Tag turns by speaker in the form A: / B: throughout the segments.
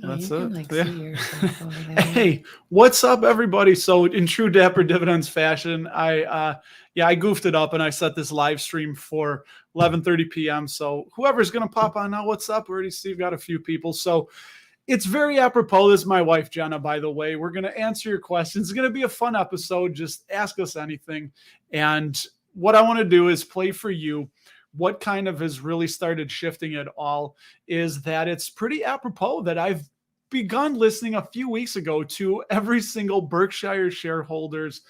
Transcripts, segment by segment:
A: That's
B: you can
A: it.
B: see yourself over there.
A: Hey, what's up, everybody? So, in true Dapper Dividends fashion, I goofed it up and I set this live stream for 11:30 p.m. So, whoever's gonna pop on now, what's up? We already see we've got a few people. So, it's very apropos. This is my wife, Jenna, by the way. We're going to answer your questions. It's going to be a fun episode. Just ask us anything. And what I want to do is play for you. What kind of has really started shifting it all is that it's pretty apropos that I've begun listening a few weeks ago to every single Berkshire shareholders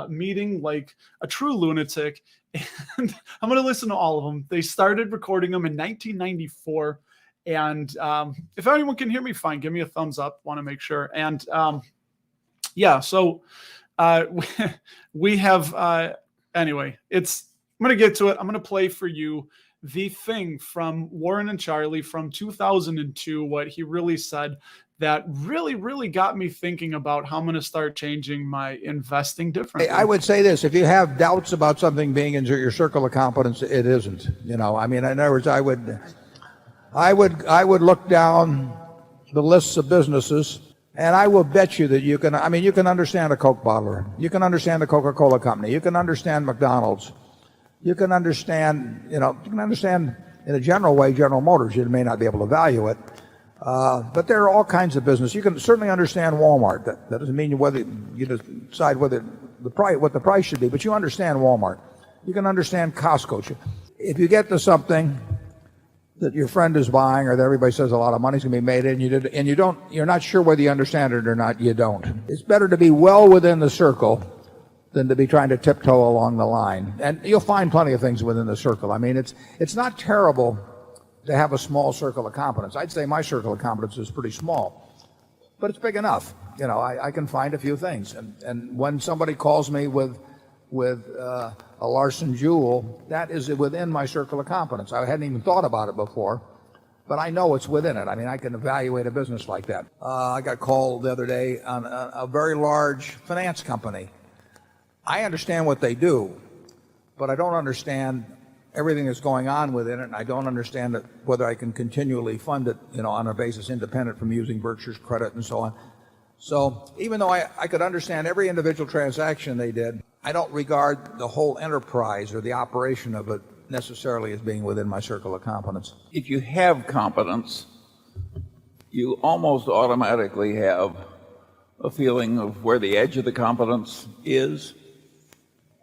A: meeting like a true lunatic. And I'm going to listen to all of them. They started recording them in 1994. And if anyone can hear me fine, give me a thumbs up. Want to make sure. And so we have, anyway, I'm going to get to it. I'm going to play for you the thing from Warren and Charlie from 2002, what he really said that really, really got me thinking about how I'm going to start changing my investing differently.
C: I would say this: if you have doubts about something being in your circle of competence, it isn't. I mean, in other words, I would look down the lists of businesses, and I will bet you that you can understand a Coke bottler. You can understand the Coca-Cola company. You can understand McDonald's. You can understand in a general way General Motors. You may not be able to value it. But there are all kinds of business. You can certainly understand Walmart. That doesn't mean whether you decide what the price should be, but you understand Walmart. You can understand Costco. If you get to something that your friend is buying, or that everybody says a lot of money's going to be made in, you're not sure whether you understand it or not, you don't. It's better to be well within the circle than to be trying to tiptoe along the line. And you'll find plenty of things within the circle. I mean, it's not terrible to have a small circle of competence. I'd say my circle of competence is pretty small, but it's big enough. I can find a few things. And when somebody calls me with a Larson Jewel, that is within my circle of competence. I hadn't even thought about it before, but I know it's within it. I mean, I can evaluate a business like that. I got called the other day on a very large finance company. I understand what they do, but I don't understand everything that's going on within it, and I don't understand whether I can continually fund it, on a basis independent from using Berkshire's credit and so on. So even though I could understand every individual transaction they did, I don't regard the whole enterprise or the operation of it necessarily as being within my circle of competence.
D: If you have competence, you almost automatically have a feeling of where the edge of the competence is.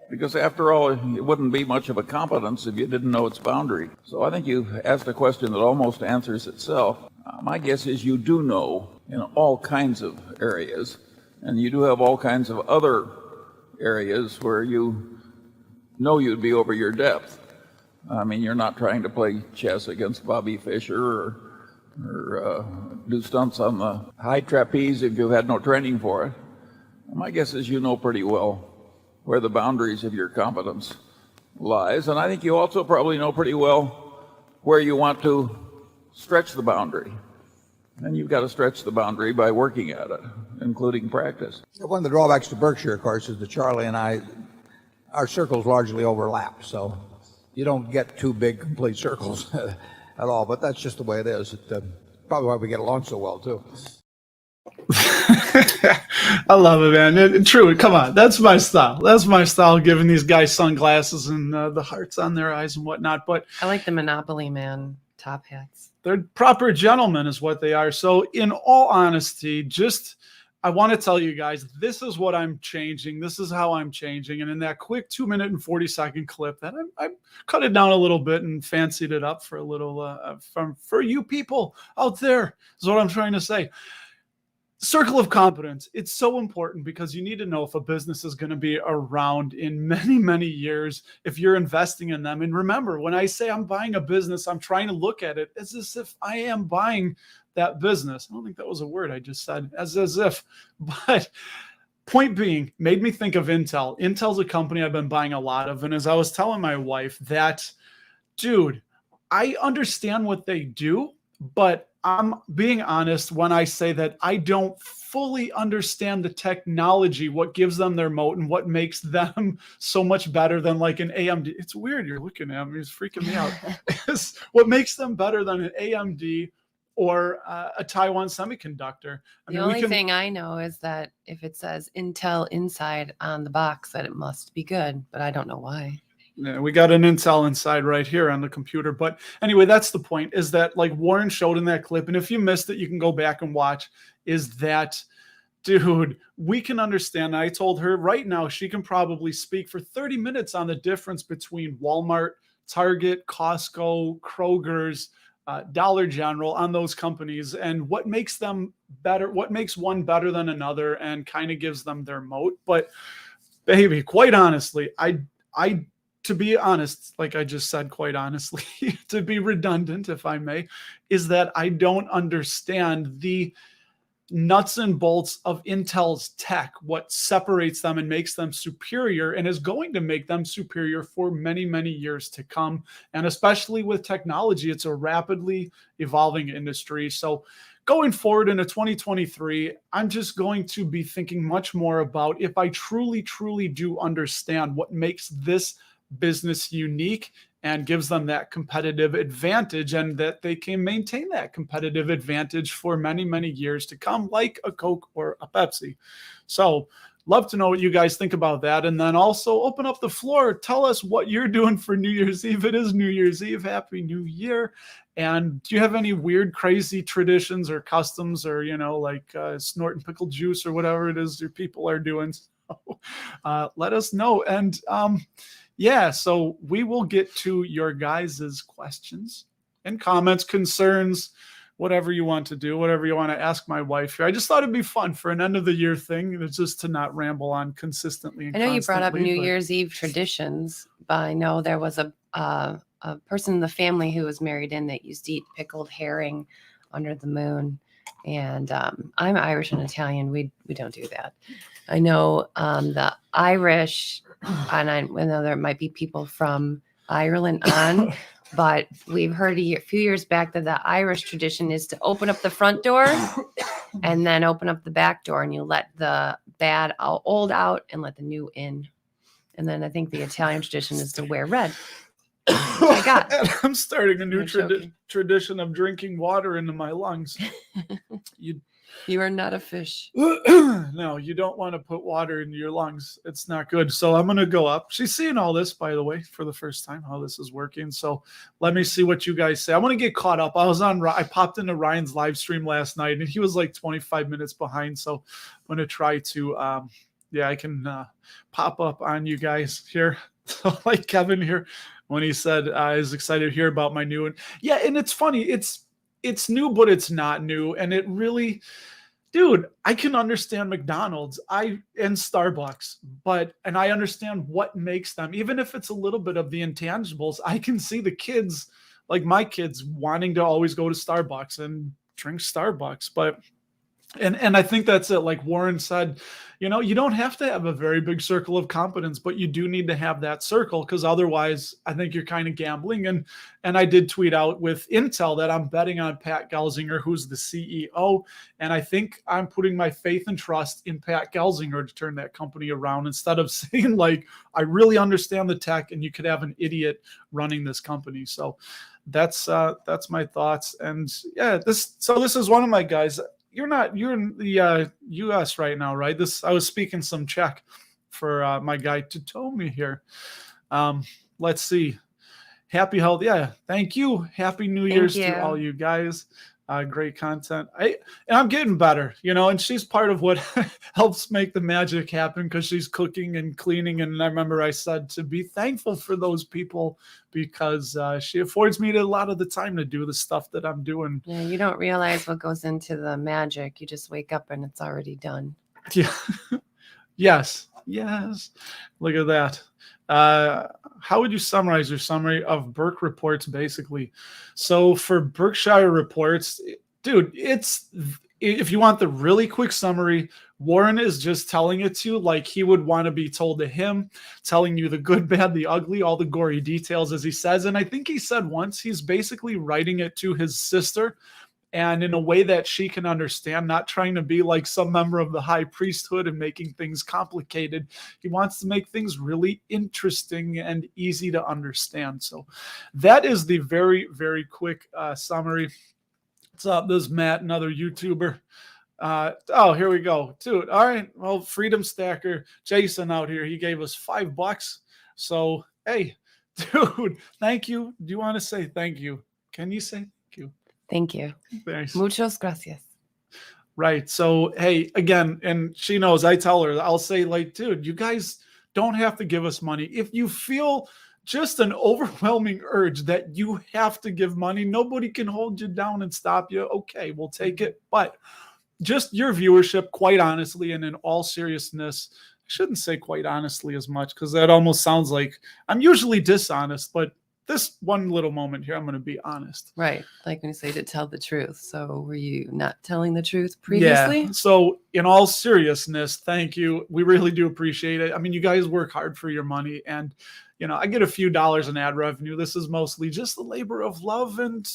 D: Because after all, it wouldn't be much of a competence if you didn't know its boundary. So I think you've asked a question that almost answers itself. My guess is you do know in all kinds of areas, and you do have all kinds of other areas where you know you'd be over your depth. I mean, you're not trying to play chess against Bobby Fischer or do stunts on the high trapeze if you've had no training for it. My guess is you know pretty well where the boundaries of your competence lies. And I think you also probably know pretty well where you want to stretch the boundary. And you've got to stretch the boundary by working at it, including practice.
C: One of the drawbacks to Berkshire, of course, is that Charlie and our circles largely overlap. So you don't get two big complete circles at all. But that's just the way it is. Probably why we get along so well, too.
A: I love it, man. True. Come on. That's my style. That's my style, giving these guys sunglasses and the hearts on their eyes and whatnot. But
B: I like the Monopoly Man top hats.
A: They're proper gentlemen is what they are. So in all honesty, I want to tell you guys, this is what I'm changing. This is how I'm changing. And in that quick 2-minute and 40-second clip that I cut it down a little bit and fancied it up for a little, for you people out there is what I'm trying to say. Circle of competence. It's so important because you need to know if a business is going to be around in many, many years if you're investing in them. And remember, when I say I'm buying a business, I'm trying to look at it as if I am buying that business. I don't think that was a word I just said, as if. But point being, made me think of Intel. Intel's a company I've been buying a lot of. And as I was telling my wife that, dude, I understand what they do, but I'm being honest when I say that I don't fully understand the technology, what gives them their moat and what makes them so much better than like an AMD. It's weird. You're looking at me. It's freaking me out. What makes them better than an AMD or a Taiwan Semiconductor.
B: The only thing I know is that if it says Intel inside on the box, that it must be good, but I don't know why.
A: Yeah, we got an Intel inside right here on the computer. But anyway, that's the point, is that like Warren showed in that clip, and if you missed it, you can go back and watch, is that, dude, we can understand. I told her right now she can probably speak for 30 minutes on the difference between Walmart, Target, Costco, Kroger's, Dollar General, on those companies, and what makes them better, what makes one better than another, and kind of gives them their moat. But baby, quite honestly, I to be honest, like I just said, quite honestly, to be redundant, if I may, is that I don't understand the nuts and bolts of Intel's tech, what separates them and makes them superior, and is going to make them superior for many, many years to come. And especially with technology, it's a rapidly evolving industry. So going forward into 2023, I'm just going to be thinking much more about if I truly, truly do understand what makes this business unique and gives them that competitive advantage, and that they can maintain that competitive advantage for many, many years to come, like a Coke or a Pepsi. So love to know what you guys think about that. And then also open up the floor. Tell us what you're doing for New Year's Eve. It is New Year's Eve. Happy New Year. And do you have any weird, crazy traditions or customs, or, you know, like snorting pickle juice or whatever it is your people are doing? So, let us know. And yeah, so we will get to your guys' questions and comments, concerns, whatever you want to do, whatever you want to ask my wife here. I just thought it'd be fun for an end of the year thing. It's just to not ramble on consistently. And
B: I know you brought up New
A: but
B: Year's Eve traditions, but I know there was a person in the family who was married in that used to eat pickled herring under the moon. And I'm Irish and Italian. We don't do that. I know the Irish, and I know there might be people from Ireland on, but we've heard a few years back that the Irish tradition is to open up the front door and then open up the back door, and you let the old out and let the new in. And then I think the Italian tradition is to wear red. I got.
A: And I'm starting a new tradition of drinking water into my lungs.
B: You are not a fish.
A: No, you don't want to put water into your lungs. It's not good. So I'm going to go up. She's seeing all this, by the way, for the first time, how this is working. So let me see what you guys say. I want to get caught up. I popped into Ryan's live stream last night, and he was like 25 minutes behind. So I'm going to try to, I can pop up on you guys here. So like Kevin here, when he said is excited to hear about my new one. Yeah, and it's funny. It's new, but it's not new. And it really, dude, I can understand McDonald's and Starbucks, and I understand what makes them, even if it's a little bit of the intangibles. I can see the kids, like my kids, wanting to always go to Starbucks and drink Starbucks. But and I think that's it. Like Warren said, you know, you don't have to have a very big circle of competence, but you do need to have that circle, because otherwise I think you're kind of gambling. And I did tweet out with Intel that I'm betting on Pat Gelsinger, who's the CEO. And I think I'm putting my faith and trust in Pat Gelsinger to turn that company around, instead of saying like, I really understand the tech and you could have an idiot running this company. So that's my thoughts. And yeah, this is one of my guys. You're in the U.S. right now, right? I was speaking some Czech for my guy Totomi here. Let's see. Happy health. Yeah. Thank you. Happy New Year's to all you guys. Great content. I'm getting better, you know, and she's part of what helps make the magic happen, because she's cooking and cleaning. And I remember I said to be thankful for those people, because she affords me a lot of the time to do the stuff that I'm doing.
B: Yeah, you don't realize what goes into the magic. You just wake up and it's already done.
A: Yeah. Yes. Look at that. How would you summarize your summary of Berk reports, basically? So for Berkshire reports, dude, if you want the really quick summary, Warren is just telling it to you like he would want to be told to him, telling you the good, bad, the ugly, all the gory details, as he says. And I think he said once he's basically writing it to his sister, and in a way that she can understand, not trying to be like some member of the high priesthood and making things complicated. He wants to make things really interesting and easy to understand. So that is the very, very quick summary. What's up? This is Matt, another YouTuber. Oh, here we go, dude. All right, well, Freedom Stacker Jason out here, he gave us $5. So, hey, dude, thank you. Do you want to say thank you? Can you say thank you?
B: Thank you.
A: Thanks.
B: Muchas gracias.
A: Right. So, hey, again, and she knows, I tell her, I'll say, like, dude, you guys don't have to give us money. If you feel just an overwhelming urge that you have to give money, nobody can hold you down and stop you. Okay, we'll take it. But just your viewership, quite honestly, and in all seriousness, I shouldn't say quite honestly as much because that almost sounds like I'm usually dishonest, but this one little moment here, I'm going to be honest.
B: Right. Like when you say to tell the truth. So were you not telling the truth previously?
A: Yeah. So in all seriousness, thank you. We really do appreciate it. I mean, you guys work hard for your money, and I get a few dollars in ad revenue. This is mostly just the labor of love, and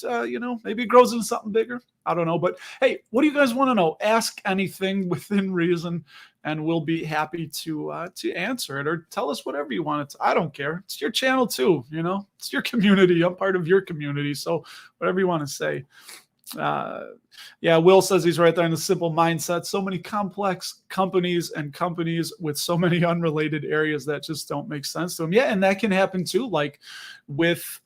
A: maybe it grows into something bigger. I don't know, but hey, what do you guys want to know? Ask anything within reason, and we'll be happy to answer it, or tell us whatever you want. I don't care. It's your channel too. It's your community. I'm part of your community, so whatever you want to say. Yeah, Will says he's right there in the simple mindset. So many complex companies and companies with so many unrelated areas that just don't make sense to them. Yeah, and that can happen too. Like with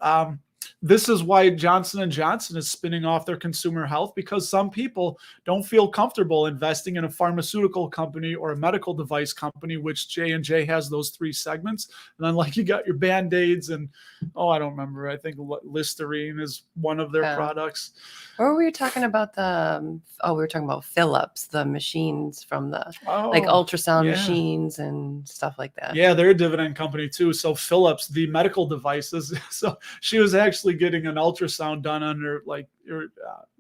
A: this is why Johnson & Johnson is spinning off their consumer health, because some people don't feel comfortable investing in a pharmaceutical company or a medical device company, which J&J has those three segments. And then like you got your Band-Aids and, I don't remember. I think Listerine is one of their products.
B: Or we were talking about we were talking about Philips, the machines from the like ultrasound machines and stuff like that.
A: Yeah, they're a dividend company too. So Philips, the medical devices. So she was actually getting an ultrasound done on her, like,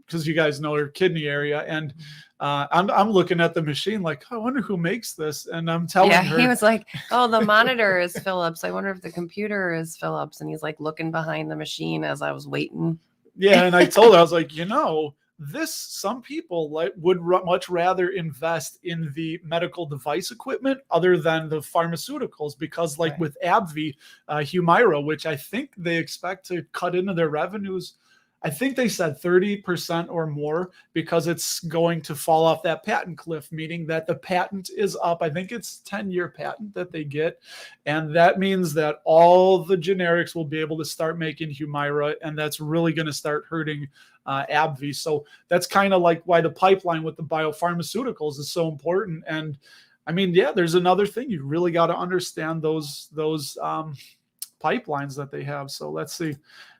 A: because you guys know her kidney area. And I'm looking at the machine like, I wonder who makes this. And I'm telling her.
B: He was like, oh, the monitor is Philips. I wonder if the computer is Philips. And he's like looking behind the machine as I was waiting.
A: Yeah, and I told her, I was like, some people would much rather invest in the medical device equipment other than the pharmaceuticals, because like with AbbVie, Humira, which I think they expect to cut into their revenues, I think they said 30% or more, because it's going to fall off that patent cliff, meaning that the patent is up. I think it's 10-year patent that they get. And that means that all the generics will be able to start making Humira, and that's really going to start hurting AbbVie. So that's kind of like why the pipeline with the biopharmaceuticals is so important. And I mean, yeah, there's another thing. You really got to understand those pipelines that they have. So let's see.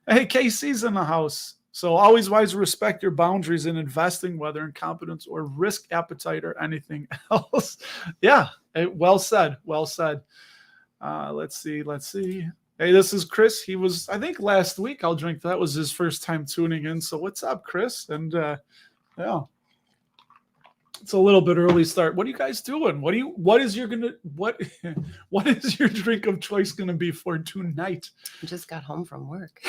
A: Hey, KC's in the house. So always wise to respect your boundaries in investing, whether in competence or risk appetite or anything else. Yeah, well said. Well said. Let's see. Hey, this is Chris. He was, I think last week, I'll drink. That was his first time tuning in. So what's up, Chris? And yeah, it's a little bit early start. What are you guys doing? What is your drink of choice going to be for tonight?
B: I just got home from work.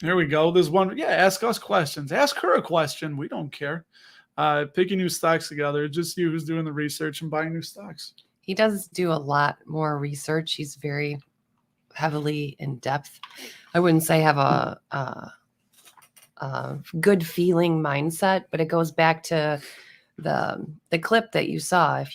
A: Here we go. There's one. Yeah, ask us questions. Ask her a question. We don't care. Picking new stocks together. Just you who's doing the research and buying new stocks.
B: He does do a lot more research. He's very heavily in depth. I wouldn't say have a good feeling mindset, but it goes back to the clip that you saw. If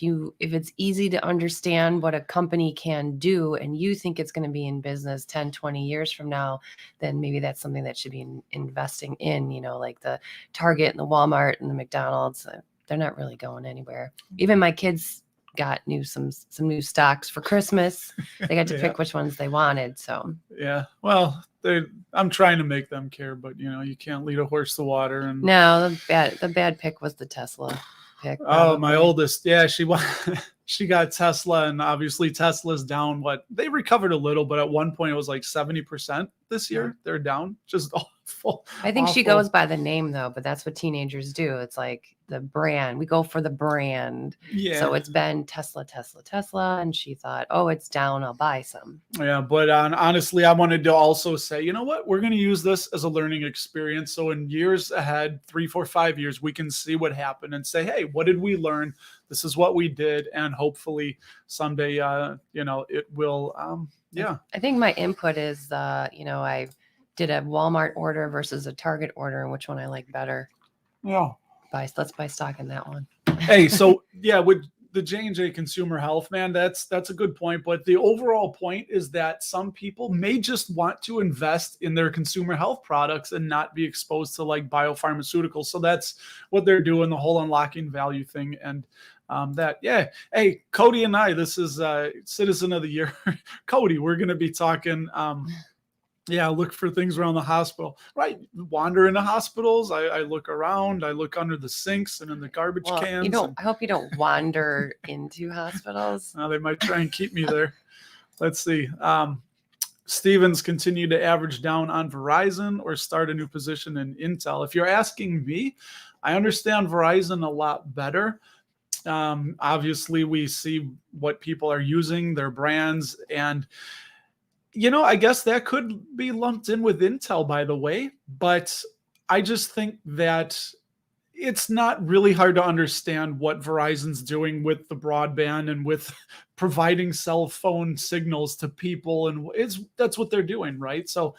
B: it's easy to understand what a company can do and you think it's going to be in business 10, 20 years from now, then maybe that's something that should be investing in, like the Target and the Walmart and the McDonald's. They're not really going anywhere. Even my kids got some new stocks for Christmas. They got to pick which ones they wanted. So
A: yeah, well, I'm trying to make them care, but you can't lead a horse to water. And
B: no, the bad pick was the Tesla pick.
A: Oh, my oldest, she got Tesla, and obviously Tesla's down. They recovered a little, but at one point it was like 70% this year. They're down, just awful.
B: I think she goes by the name though, but that's what teenagers do. It's like the brand. We go for the brand. Yeah. So it's been Tesla, and she thought, oh, it's down. I'll buy some.
A: Yeah, but honestly, I wanted to also say, you know what? We're going to use this as a learning experience. So in years ahead, 3, 4, 5 years, we can see what happened and say, hey, what did we learn? This is what we did, and hopefully someday, it will. Yeah.
B: I think my input is, I did a Walmart order versus a Target order, and which one I like better.
A: Yeah.
B: Let's buy stock in that one.
A: Hey, so yeah, with the J&J Consumer Health, man, that's a good point. But the overall point is that some people may just want to invest in their consumer health products and not be exposed to like biopharmaceuticals. So that's what they're doing, the whole unlocking value thing. And yeah. Hey, Cody and I, this is Citizen of the Year. Cody, we're going to be talking. Yeah, look for things around the hospital. Right, wander into hospitals. I look around. I look under the sinks and in the garbage cans.
B: I hope you don't wander into hospitals.
A: They might try and keep me there. Let's see. Stevens continue to average down on Verizon or start a new position in Intel. If you're asking me, I understand Verizon a lot better. Obviously, we see what people are using, their brands, and I guess that could be lumped in with Intel, by the way, but I just think that it's not really hard to understand what Verizon's doing with the broadband and with providing cell phone signals to people, and that's what they're doing, right? So,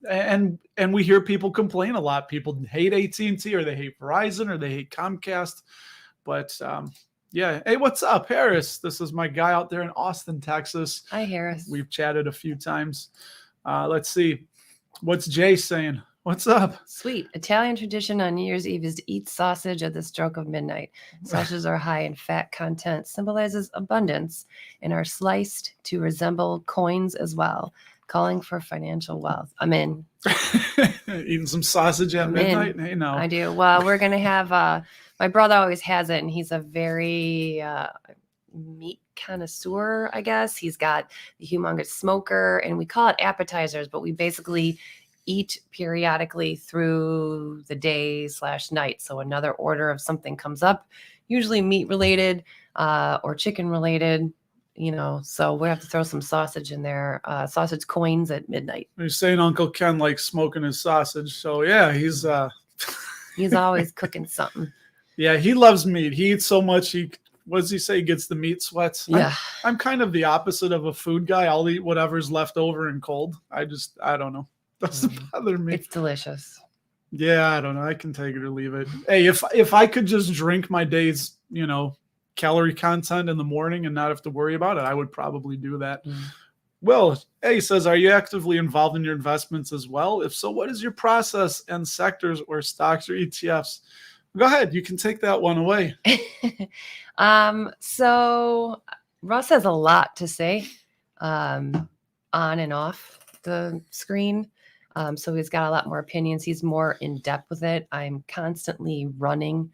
A: and we hear people complain a lot. People hate AT&T, or they hate Verizon, or they hate Comcast, but yeah. Hey, what's up, Harris? This is my guy out there in Austin, Texas.
B: Hi, Harris.
A: We've chatted a few times. Let's see. What's Jay saying? What's up?
B: Sweet. Italian tradition on New Year's Eve is to eat sausage at the stroke of midnight. Sausages are high in fat content, symbolizes abundance, and are sliced to resemble coins as well, calling for financial wealth. I'm in.
A: Eating some sausage at midnight? Hey, no.
B: I do. Well, we're going to have... my brother always has it, and he's a very meat connoisseur, I guess. He's got the humongous smoker, and we call it appetizers, but we basically eat periodically through the day/night. So another order of something comes up, usually meat related or chicken related, so we have to throw some sausage in there, sausage coins at midnight.
A: You're saying Uncle Ken likes smoking his sausage. So yeah, he's
B: always cooking something.
A: Yeah, he loves meat. He eats so much. What does he say? He gets the meat sweats.
B: Yeah.
A: I'm kind of the opposite of a food guy. I'll eat whatever's left over and cold. I don't know. Doesn't bother me.
B: It's delicious.
A: Yeah, I don't know. I can take it or leave it. Hey, if I could just drink my day's, calorie content in the morning and not have to worry about it, I would probably do that. Well, he says, are you actively involved in your investments as well? If so, what is your process and sectors or stocks or ETFs? Go ahead. You can take that one away.
B: So Russ has a lot to say on and off the screen. So he's got a lot more opinions. He's more in depth with it. I'm constantly running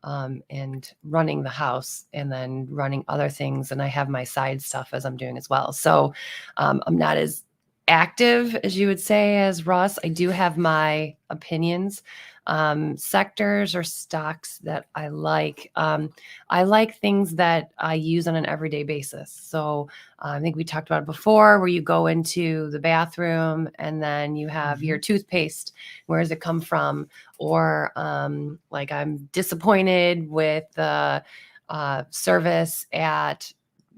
B: the house and then running other things. And I have my side stuff as I'm doing as well. So I'm not as active as you would say as Russ. I do have my opinions. Sectors or stocks that I like things that I use on an everyday basis. So I think we talked about it before, where you go into the bathroom and then you have your toothpaste. Where does it come from? Or like I'm disappointed with the service at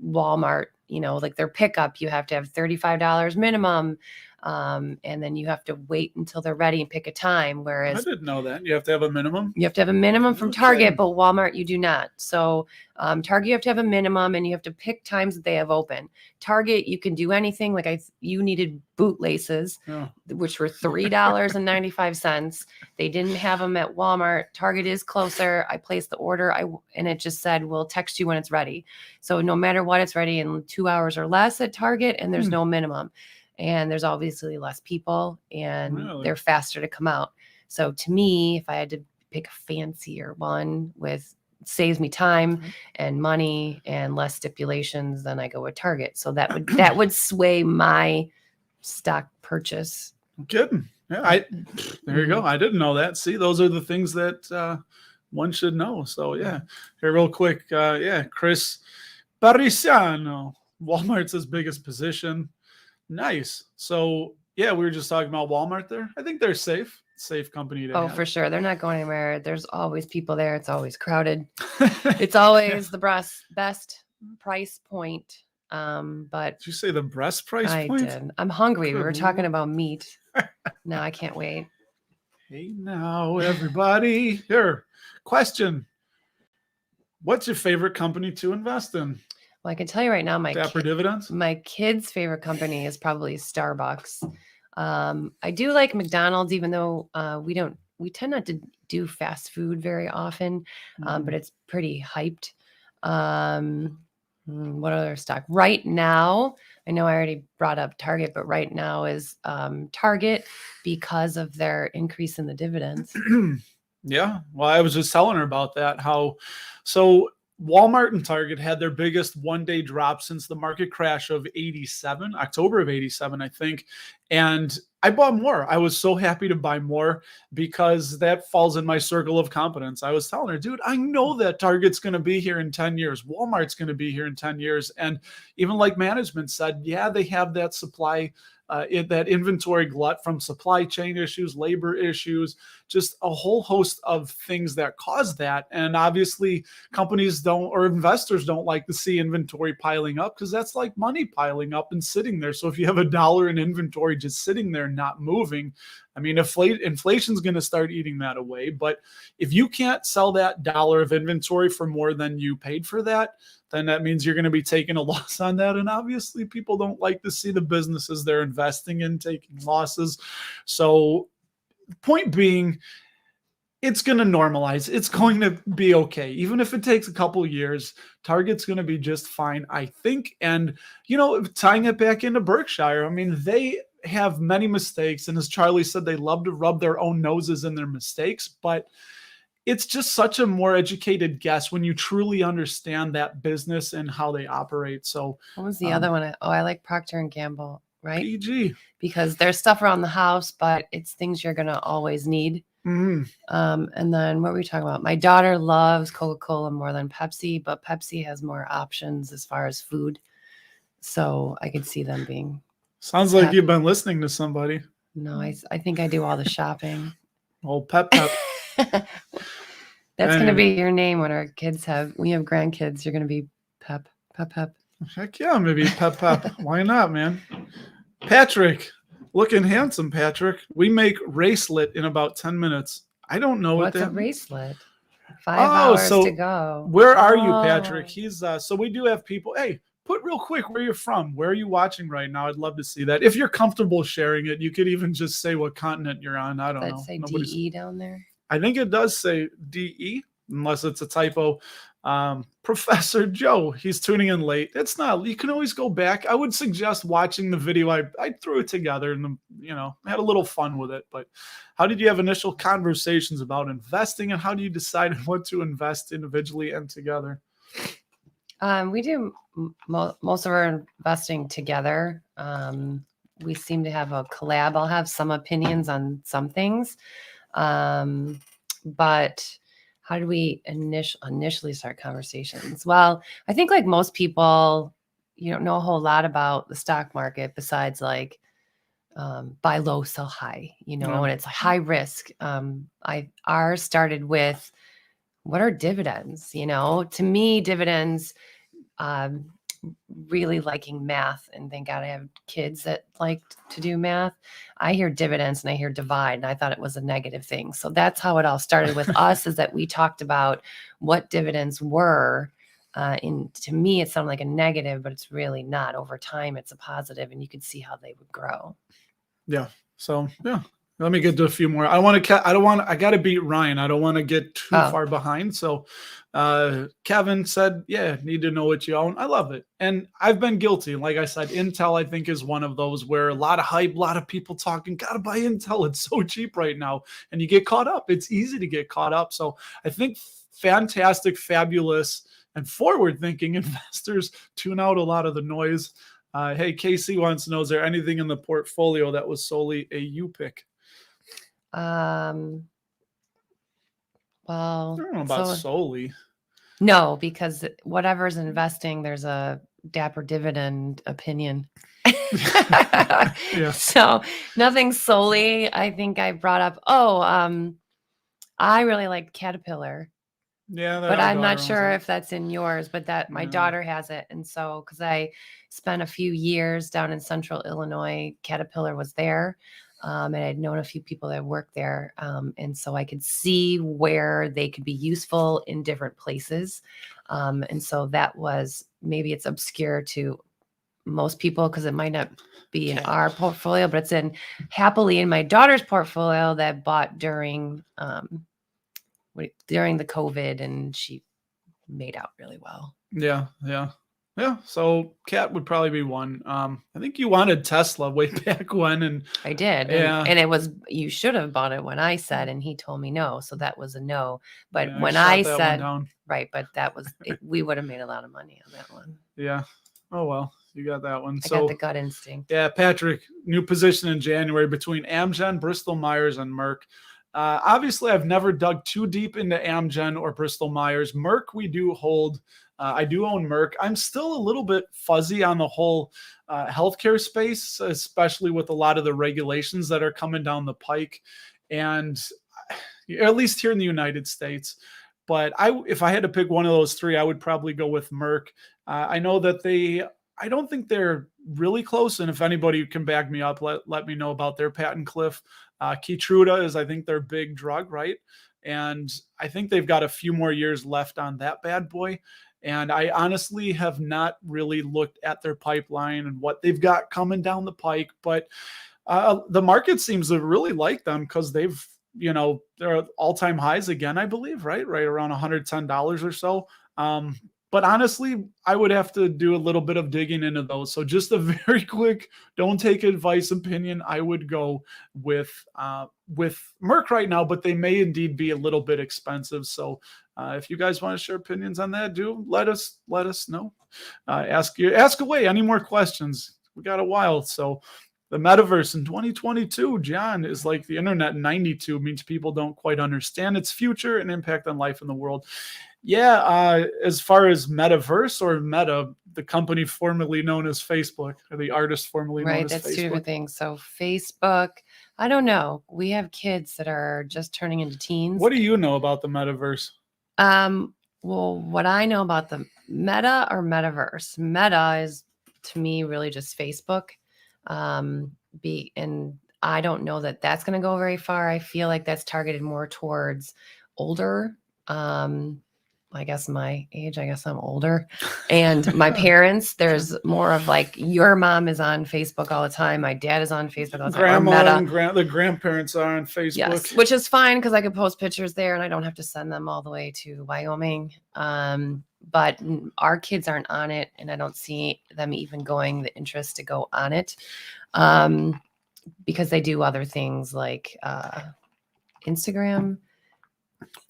B: Walmart. Like their pickup, you have to have $35 minimum. And then you have to wait until they're ready and pick a time. Whereas
A: I didn't know that. You have to have a minimum?
B: You have to have a minimum from Target, but Walmart, you do not. So Target, you have to have a minimum and you have to pick times that they have open. Target, you can do anything. Like you needed boot laces, which were $3.95. They didn't have them at Walmart. Target is closer. I placed the order and it just said, we'll text you when it's ready. So no matter what, it's ready in 2 hours or less at Target, and there's no minimum. And there's obviously less people and they're faster to come out. So to me, if I had to pick a fancier one saves me time and money and less stipulations, then I go with Target. So that would sway my stock purchase.
A: Good. Yeah, there you go. I didn't know that. See, those are the things that one should know. So yeah, here real quick. Chris Parisiano, Walmart's his biggest position. Nice. So yeah, we were just talking about Walmart there. I think they're safe company to have.
B: For sure. They're not going anywhere. There's always people there. It's always crowded. It's always the best price point. But
A: did you say the breast price point?
B: I did. I'm hungry. We were talking about meat. No, I can't wait.
A: Hey now, everybody. Here, question. What's your favorite company to invest in?
B: Well, I can tell you right now,
A: Dapper Dividends?
B: my kids' favorite company is probably Starbucks. I do like McDonald's, even though we tend not to do fast food very often, but it's pretty hyped. What other stock? Right now, I know I already brought up Target, but right now is Target because of their increase in the dividends.
A: Yeah. Well, I was just telling her about that. So Walmart and Target had their biggest one-day drop since the market crash of 87, October of 87, I think. And I bought more. I was so happy to buy more because that falls in my circle of competence. I was telling her, dude, I know that Target's going to be here in 10 years. Walmart's going to be here in 10 years. And even like management said, yeah, they have that supply, that inventory glut from supply chain issues, labor issues, just a whole host of things that cause that. And obviously companies don't, or investors don't like to see inventory piling up because that's like money piling up and sitting there. So if you have $1 in inventory just sitting there not moving, I mean, inflation's going to start eating that away. But if you can't sell that $1 of inventory for more than you paid for that, then that means you're going to be taking a loss on that. And obviously people don't like to see the businesses they're investing in taking losses. So point being, it's going to normalize. It's going to be okay. Even if it takes a couple of years, Target's going to be just fine, I think. And, tying it back into Berkshire, I mean, they have many mistakes. And as Charlie said, they love to rub their own noses in their mistakes, but it's just such a more educated guess when you truly understand that business and how they operate. So
B: what was the other one? I like Procter and Gamble, right?
A: PG.
B: Because there's stuff around the house, but it's things you're going to always need.
A: Mm-hmm.
B: And then what were we talking about? My daughter loves Coca-Cola more than Pepsi, but Pepsi has more options as far as food. So I could see them being.
A: Sounds like you've been listening to somebody.
B: No, I think I do all the shopping.
A: Oh, Pep.
B: That's going to be your name when we have grandkids. You're going to be Pep.
A: Heck yeah, maybe Pep. Why not, man? Patrick, looking handsome, Patrick. We make racelet in about 10 minutes. I don't know
B: what's
A: what that
B: a racelet. 5 hours to go.
A: Where are you, Patrick? He's so we do have people. Hey, put real quick where you're from. Where are you watching right now? I'd love to see that. If you're comfortable sharing it, you could even just say what continent you're on. I don't know.
B: Does it say DE down there?
A: I think it does say DE, unless it's a typo. Professor Joe, he's tuning in late. It's not. You can always go back. I would suggest watching the video. I threw it together and had a little fun with it. But how did you have initial conversations about investing, and how do you decide what to invest individually and together?
B: We do most of our investing together. We seem to have a collab. I'll have some opinions on some things. But how do we initially start conversations? Well, I think like most people, you don't know a whole lot about the stock market besides like buy low, sell high, and it's high risk. Ours started with what are dividends? To me, dividends, really liking math, and thank God I have kids that like to do math. I hear dividends and I hear divide, and I thought it was a negative thing. So that's how it all started with us, is that we talked about what dividends were. To me, it sounded like a negative, but it's really not. Over time, it's a positive, and you could see how they would grow.
A: Yeah. So yeah. Let me get to a few more. I got to beat Ryan. I don't want to get too far behind. So Kevin said, yeah, need to know what you own. I love it. And I've been guilty. Like I said, Intel, I think, is one of those where a lot of hype, a lot of people talking, got to buy Intel. It's so cheap right now. And you get caught up. It's easy to get caught up. So I think fantastic, fabulous, and forward-thinking investors tune out a lot of the noise. Hey, Casey wants to know, is there anything in the portfolio that was solely a you pick?
B: Well,
A: I don't know about solely.
B: No, because whatever's investing, there's a Dapper dividend opinion.
A: Yeah.
B: So nothing solely. I think I brought up, I really like Caterpillar.
A: Yeah,
B: but I'm not sure if that's in yours, but that my daughter has it. And so, because I spent a few years down in central Illinois, Caterpillar was there. And I'd known a few people that worked there. And so I could see where they could be useful in different places. And so that was, maybe it's obscure to most people because it might not be in our portfolio, but it's happily in my daughter's portfolio that bought during the COVID, and she made out really well.
A: Yeah. So Cat would probably be one. I think you wanted Tesla way back when, and
B: I did. And it was, you should have bought it when I said, and he told me no. So that was a no. But
A: yeah,
B: when
A: I
B: I
A: shot that one
B: said,
A: down.
B: right, but that was, we would have made a lot of money on that one.
A: Yeah. Oh, well, you got that one.
B: I got the gut instinct.
A: Yeah, Patrick, new position in January between Amgen, Bristol Myers, and Merck. Obviously, I've never dug too deep into Amgen or Bristol Myers. Merck, we do hold. I do own Merck. I'm still a little bit fuzzy on the whole healthcare space, especially with a lot of the regulations that are coming down the pike, and at least here in the United States. But if I had to pick one of those three, I would probably go with Merck. I know that I don't think they're really close. And if anybody can back me up, let me know about their patent cliff. Keytruda is, I think, their big drug, right? And I think they've got a few more years left on that bad boy. And I honestly have not really looked at their pipeline and what they've got coming down the pike. But the market seems to really like them because they're at all-time highs again, I believe, right around $110 or so. But honestly, I would have to do a little bit of digging into those. So just a very quick, don't take advice opinion. I would go with Merck right now, but they may indeed be a little bit expensive. So if you guys want to share opinions on that, let us know. Ask away. Any more questions? We got a while. So the metaverse in 2022, John, is like the internet in 92, means people don't quite understand its future and impact on life in the world. Yeah, as far as Metaverse or Meta, the company formerly known as Facebook, or the artist formerly known as Facebook.
B: Right, that's two different things. So Facebook, I don't know. We have kids that are just turning into teens.
A: What do you know about the Metaverse?
B: Well, what I know about the Meta or Metaverse, Meta is to me really just Facebook. And I don't know that that's going to go very far. I feel like that's targeted more towards older. I guess my age, I guess I'm older, and my parents, there's more of like, your mom is on Facebook all the time. My dad is on Facebook all the time.
A: Grandma and the grandparents are on Facebook.
B: Yes, which is fine because I could post pictures there and I don't have to send them all the way to Wyoming. But our kids aren't on it, and I don't see them even going the interest to go on it, because they do other things like Instagram.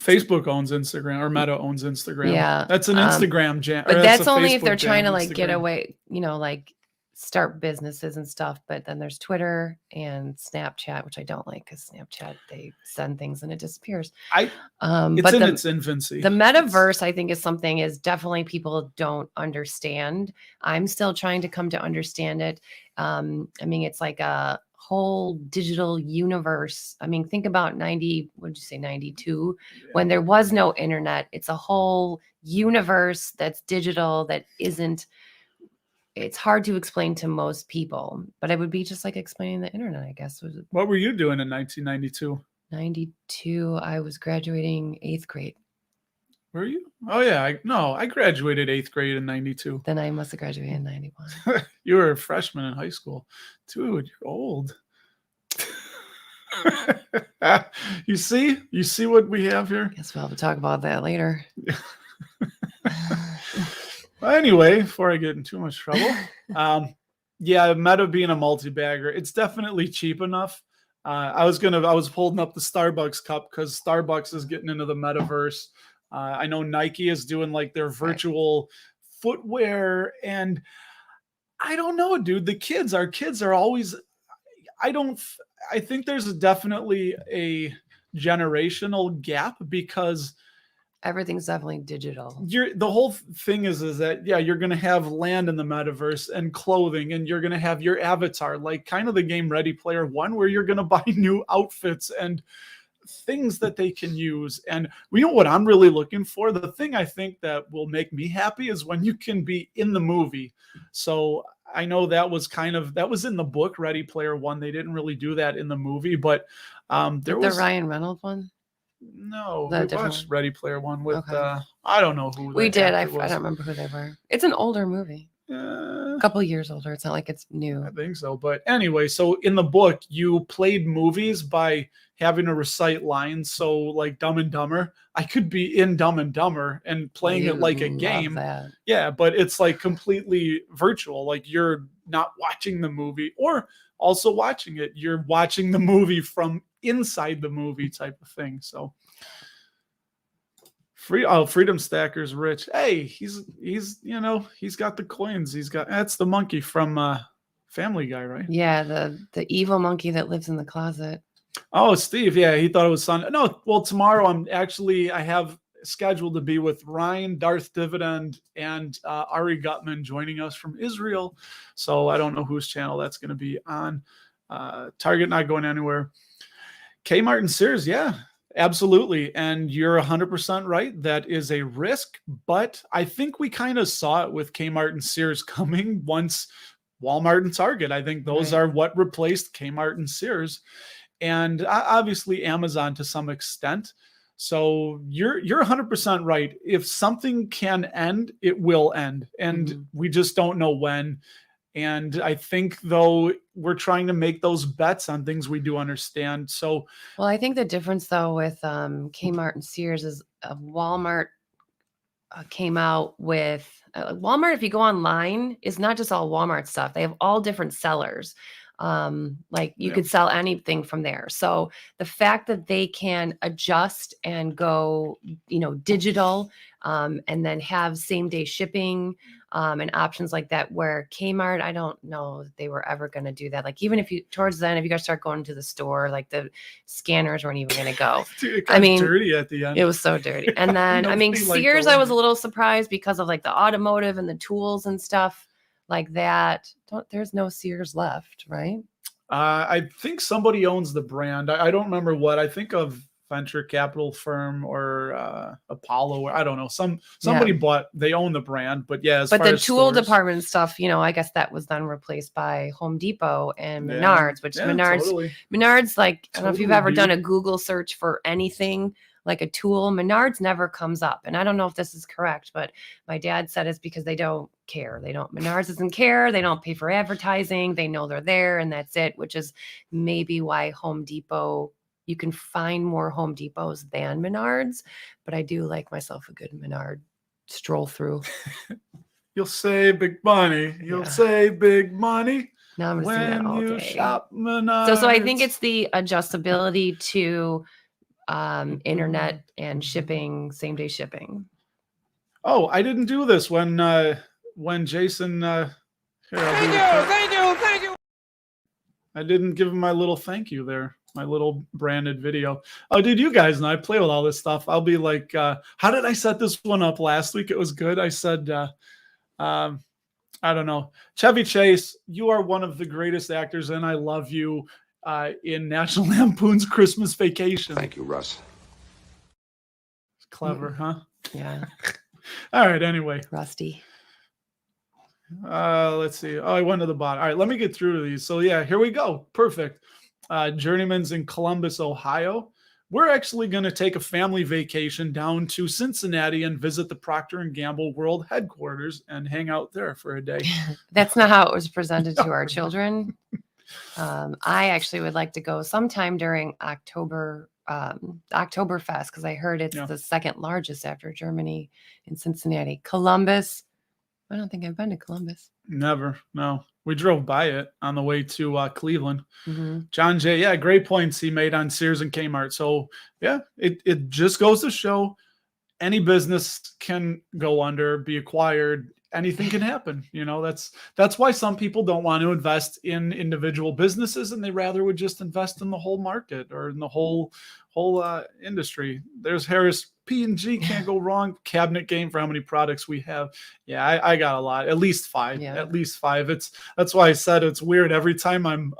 A: Facebook owns Instagram, or Meta owns Instagram.
B: Yeah,
A: that's an Instagram jam.
B: But that's only if they're trying to like get away, like start businesses and stuff. But then there's Twitter and Snapchat, which I don't like because Snapchat, they send things and it disappears.
A: It's
B: but
A: in its infancy.
B: The metaverse, I think, is definitely people don't understand. I'm still trying to come to understand it. I mean, it's like a whole digital universe. I mean, think about 92, when there was no internet. It's a whole universe that's digital, that isn't, it's hard to explain to most people, but it would be just like explaining the internet, I guess.
A: What were you doing in 1992?
B: 92, I was graduating 8th grade.
A: Were you? Oh yeah, I graduated 8th grade in 92.
B: Then I must have graduated in 91.
A: You were a freshman in high school. Dude, you're old. You see what we have here?
B: Guess we'll have to talk about that later.
A: Well, anyway, before I get in too much trouble, yeah, Meta being a multi-bagger, it's definitely cheap enough. I was holding up the Starbucks cup because Starbucks is getting into the metaverse. I know Nike is doing like their virtual footwear, and I don't know, dude. Our kids are always, I think there's definitely a generational gap because
B: everything's definitely digital.
A: The whole thing is that, yeah, you're going to have land in the metaverse and clothing, and you're going to have your avatar, like kind of the game Ready Player One, where you're going to buy new outfits and things that they can use. And we know what I'm really looking for. The thing I think that will make me happy is when you can be in the movie. So I know that was that was in the book Ready Player One. They didn't really do that in the movie, but there
B: The
A: was
B: Ryan Reynolds one.
A: no.
B: The
A: We
B: different
A: watched
B: one?
A: Ready Player One with
B: Okay.
A: I don't know who
B: We
A: the
B: did. I
A: actor was.
B: don't remember who they were. It's an older movie, a couple years older. It's not like it's new.
A: I think so. But anyway, so in the book, you played movies by having to recite lines. So like Dumb and Dumber, I could be in Dumb and Dumber and playing
B: You
A: it like a
B: love
A: game.
B: that.
A: Yeah, but it's like completely virtual. Like you're not watching the movie or also watching it. You're watching the movie from inside the movie type of thing. So Freedom Stacker's rich. Hey, he's he's got the coins. That's the monkey from Family Guy, right?
B: Yeah, the evil monkey that lives in the closet.
A: Oh, Steve. Yeah, he thought it was Sunday. No, well, tomorrow I have scheduled to be with Ryan, Darth Dividend, and Ari Gutman joining us from Israel. So I don't know whose channel that's going to be on. Target not going anywhere. Kmart and Sears, yeah, absolutely. And you're 100% right. That is a risk, but I think we kind of saw it with Kmart and Sears coming once Walmart and Target. I think those
B: Right.
A: are what replaced Kmart and Sears. And obviously Amazon to some extent. So you're 100% right. If something can end, it will end, and we just don't know when. And I think though we're trying to make those bets on things we do understand. So
B: Well, I think the difference though with Kmart and Sears is Walmart came out with Walmart. If you go online, is not just all Walmart stuff. They have all different sellers. Like you could sell anything from there. So the fact that they can adjust and go, digital, and then have same day shipping, and options like that, where Kmart, I don't know that they were ever going to do that. Like even if you towards then, if you guys start going to the store, like the scanners weren't even going to go.
A: dude, it got dirty at the end.
B: It was so dirty. And then
A: Nobody liked
B: Sears,
A: going
B: I was a
A: there.
B: little surprised because of like the automotive and the tools and stuff like that. There's no Sears left, right?
A: I think somebody owns the brand. I don't remember what. I think of venture capital firm or Apollo, or I don't know. Somebody bought. They own the brand, but yeah.
B: But
A: far
B: the
A: as
B: tool
A: stores,
B: department stuff, I guess that was then replaced by Home Depot and
A: yeah,
B: Menards, which
A: yeah,
B: Menards, like I don't know if you've ever done a Google search for anything like a tool. Menards never comes up, and I don't know if this is correct, but my dad said it's because they don't care. Menards doesn't care. They don't pay for advertising. They know they're there, and that's it. Which is maybe why Home Depot. You can find more Home Depots than Menards, but I do like myself a good Menard stroll through.
A: You'll save big money. You'll save big money.
B: Now I'm going to see that all day.
A: Shop Menards.
B: So I think it's the adjustability to internet and shipping, same day shipping.
A: Oh, I didn't do this when Jason. Thank you. I didn't give him my little thank you there. My little branded video. Oh, dude, you guys know I play with all this stuff. I'll be like, how did I set this one up last week? It was good. I said, I don't know. Chevy Chase, you are one of the greatest actors, and I love you in National Lampoon's Christmas Vacation.
E: Thank you, Russ.
A: It's clever, huh?
B: Yeah.
A: All right, anyway.
B: Rusty.
A: Let's see. Oh, I went to the bottom. All right, let me get through to these. So yeah, here we go. Perfect. Journeyman's in Columbus, Ohio. We're actually going to take a family vacation down to Cincinnati and visit the Procter & Gamble World Headquarters and hang out there for a day.
B: That's not how it was presented to our children. I actually would like to go sometime during Oktoberfest, because I heard it's the second largest after Germany in Cincinnati. Columbus. I don't think I've been to Columbus.
A: Never. No. We drove by it on the way to Cleveland.
B: Mm-hmm.
A: John Jay, yeah, great points he made on Sears and Kmart. So yeah, it just goes to show any business can go under, be acquired. Anything can happen. That's why some people don't want to invest in individual businesses, and they rather would just invest in the whole market or in the whole industry. There's Harris P&G, can't go wrong. Cabinet game for how many products we have. Yeah, I got a lot, at least 5.
B: Yeah.
A: At least 5. That's why I said it's weird. Every time I'm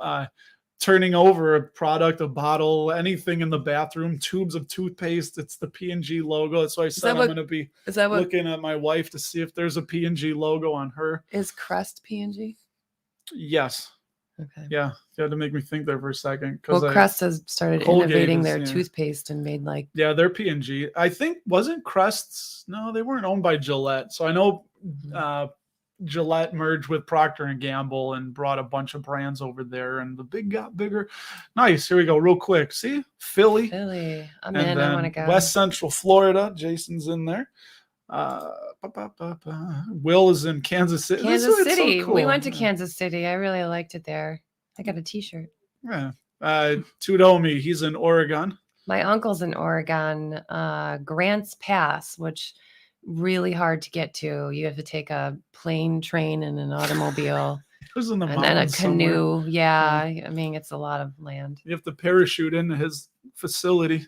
A: turning over a product, a bottle, anything in the bathroom, tubes of toothpaste, it's the P&G logo. That's why I said I'm going to be looking at my wife to see if there's a P&G logo on her.
B: Is Crest P&G?
A: Yes.
B: Okay.
A: Yeah. You had to make me think there for a second.
B: Well, Crest has started
A: Colgate
B: innovating
A: is,
B: their
A: yeah.
B: toothpaste and made like,
A: Yeah, they're P&G. I think, wasn't Crest's? No, they weren't owned by Gillette. So I know Gillette merged with Procter and Gamble and brought a bunch of brands over there, and the big got bigger. Nice. Here we go, real quick. See, Philly,
B: Philly. I'm
A: and
B: in. I want to
A: then
B: go.
A: West Central Florida. Jason's in there. Will is in Kansas City.
B: Kansas
A: It's so
B: City.
A: cool.
B: We went to
A: Yeah.
B: Kansas City. I really liked it there. I got a T-shirt.
A: Yeah. Tudomi, he's in Oregon.
B: My uncle's in Oregon, Grants Pass, which really hard to get to. You have to take a plane, train, and an automobile,
A: It was in the
B: and then a
A: mountains somewhere.
B: canoe. Yeah, I mean it's a lot of land.
A: You have to parachute into his facility.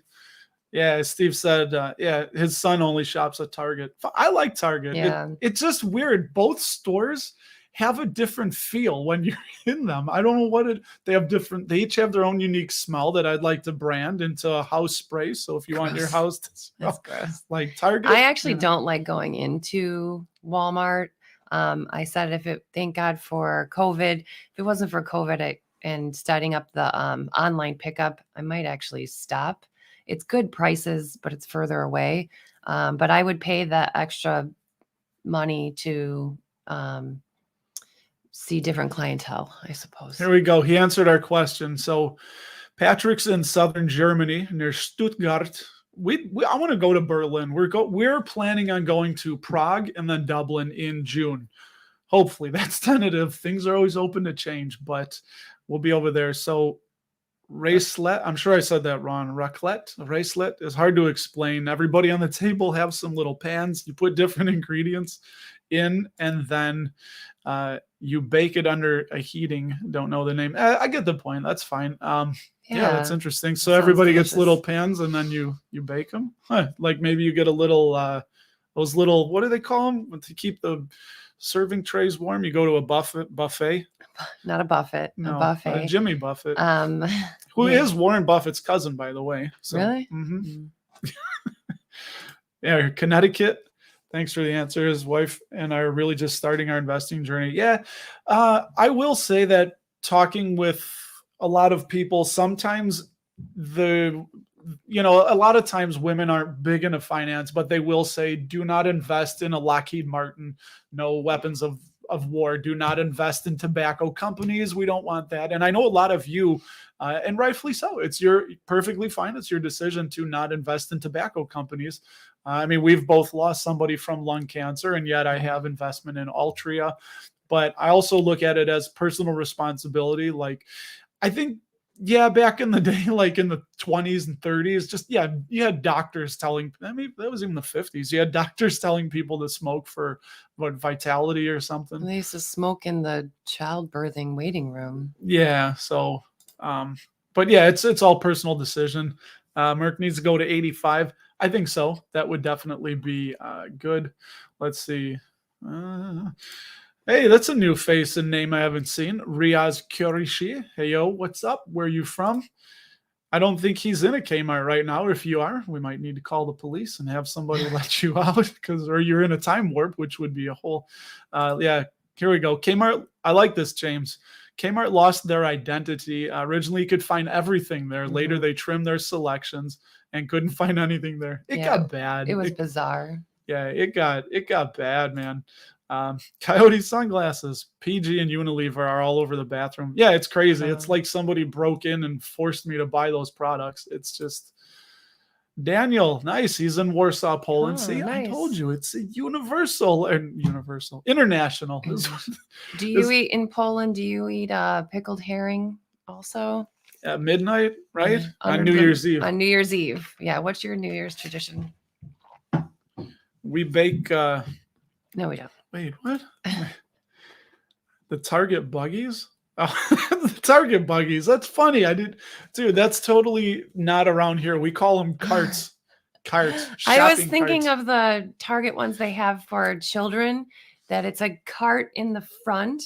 A: Yeah, Steve said, yeah, his son only shops at Target. I like Target.
B: Yeah.
A: It's just weird. Both stores have a different feel when you're in them. I don't know what they each have their own unique smell that I'd like to brand into a house spray. So if you want your
B: Gross.
A: house to smell
B: That's gross.
A: like Target.
B: I actually
A: yeah.
B: don't like going into Walmart. I said thank God for COVID. If it wasn't for COVID and starting up the online pickup, I might actually stop. It's good prices, but it's further away. But I would pay the extra money to see different clientele, I suppose.
A: Here we go. He answered our question. So Patrick's in southern Germany near Stuttgart. I want to go to Berlin. We're planning on going to Prague and then Dublin in June. Hopefully, that's tentative. Things are always open to change, but we'll be over there. So Racelet, I'm sure I said that wrong. Racelet is hard to explain. Everybody on the table have some little pans. You put different ingredients in, and then you bake it under a heating. Don't know the name. I get the point. That's fine. Yeah, that's interesting. So everybody gets little pans, and then you bake them. Like maybe you get a little those little, what do they call them to keep the serving trays warm? You go to a buffet.
B: Not a Buffett.
A: No,
B: a buffet.
A: Jimmy Buffett. Who
B: yeah.
A: is Warren Buffett's cousin, by the way. So,
B: Really?
A: Yeah, Connecticut. Thanks for the answer. His wife and I are really just starting our investing journey. Yeah, I will say that talking with a lot of people, sometimes a lot of times women aren't big into finance, but they will say, do not invest in a Lockheed Martin, no weapons of war. Do not invest in tobacco companies. We don't want that. And I know a lot of you, and rightfully so, it's perfectly fine. It's your decision to not invest in tobacco companies. I mean, we've both lost somebody from lung cancer, and yet I have investment in Altria. But I also look at it as personal responsibility. Like, I think, back in the day, like in the 20s and 30s, you had doctors telling, I mean, that was even the 50s. You had doctors telling people to smoke for vitality or something.
B: They used to smoke in the childbirthing waiting room.
A: Yeah. So, but yeah, it's all personal decision. Merck needs to go to 85. I think so. That would definitely be good. Let's see. Hey, that's a new face and name I haven't seen. Riaz Kurishi. Hey, yo, what's up? Where are you from? I don't think he's in a Kmart right now. If you are, we might need to call the police and have somebody let you out or you're in a time warp, which would be a whole. Yeah, here we go. Kmart. I like this, James. Kmart lost their identity. Originally, you could find everything there. Later, they trimmed their selections and couldn't find anything there. It got bad.
B: It was bizarre.
A: Yeah, it got bad, man. Coyote sunglasses, PG and Unilever are all over the bathroom. Yeah, it's crazy. It's like somebody broke in and forced me to buy those products. It's just Daniel, nice. He's in Warsaw, Poland.
B: Oh,
A: See,
B: nice.
A: I told you it's a international.
B: Do you eat in Poland? Do you eat pickled herring also?
A: At midnight, right?
B: On
A: New Year's Eve.
B: On New Year's Eve. Yeah. What's your New Year's tradition?
A: We bake.
B: No, we don't.
A: Wait, what? The Target buggies? Oh, the Target buggies. That's funny. Dude, that's totally not around here. We call them carts.
B: I was thinking of the Target ones they have for children, that it's a cart in the front.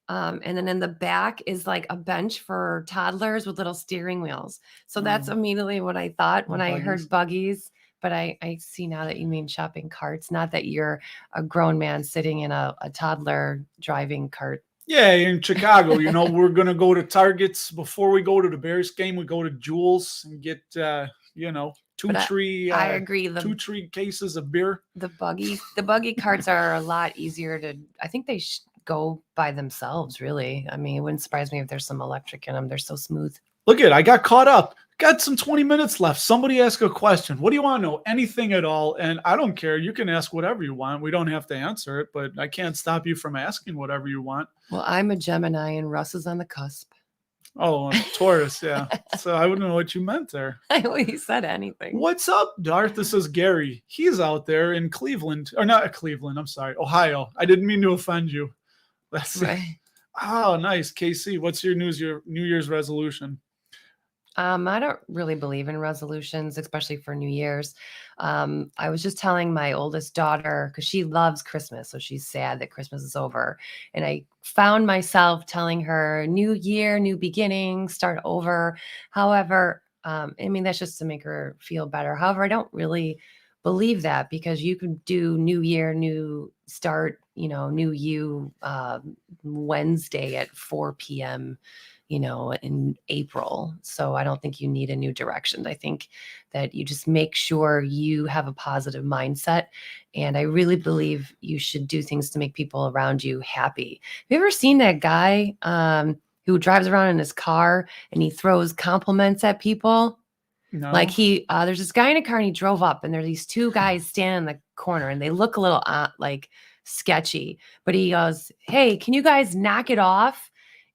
B: And then in the back is like a bench for toddlers with little steering wheels. So that's immediately what I thought when I heard buggies. But I see now that you mean shopping carts, not that you're a grown man sitting in a toddler driving cart.
A: Yeah, in Chicago, we're gonna go to Targets before we go to the Bears game. We go to Jewel's and get two
B: But
A: tree
B: I agree.
A: two tree cases of beer.
B: The buggy carts are a lot easier to. I think they go by themselves. Really, I mean, it wouldn't surprise me if there's some electric in them. They're so smooth.
A: Look I got caught up. Got some 20 minutes left. Somebody ask a question. What do you want to know? Anything at all. And I don't care. You can ask whatever you want. We don't have to answer it, but I can't stop you from asking whatever you want.
B: Well, I'm a Gemini and Russ is on the cusp.
A: Oh, Taurus, yeah. So I wouldn't know what you meant there.
B: He said anything.
A: What's up, Darth? This is Gary. He's out there in Cleveland. Or not Cleveland, I'm sorry. Ohio. I didn't mean to offend you. That's
B: right.
A: Oh, nice. KC, what's your New Year's resolution?
B: I don't really believe in resolutions, especially for New Year's. I was just telling my oldest daughter, because she loves Christmas, so she's sad that Christmas is over. And I found myself telling her, new year, new beginning, start over. However, I mean, that's just to make her feel better. However, I don't really believe that, because you could do new year, new start, new you Wednesday at 4 p.m., in April. So I don't think you need a new direction. I think that you just make sure you have a positive mindset. And I really believe you should do things to make people around you happy. Have you ever seen that guy who drives around in his car and he throws compliments at people?
A: No.
B: Like there's this guy in a car and he drove up and there are these two guys standing in the corner and they look a little like sketchy, but he goes, "Hey, can you guys knock it off?"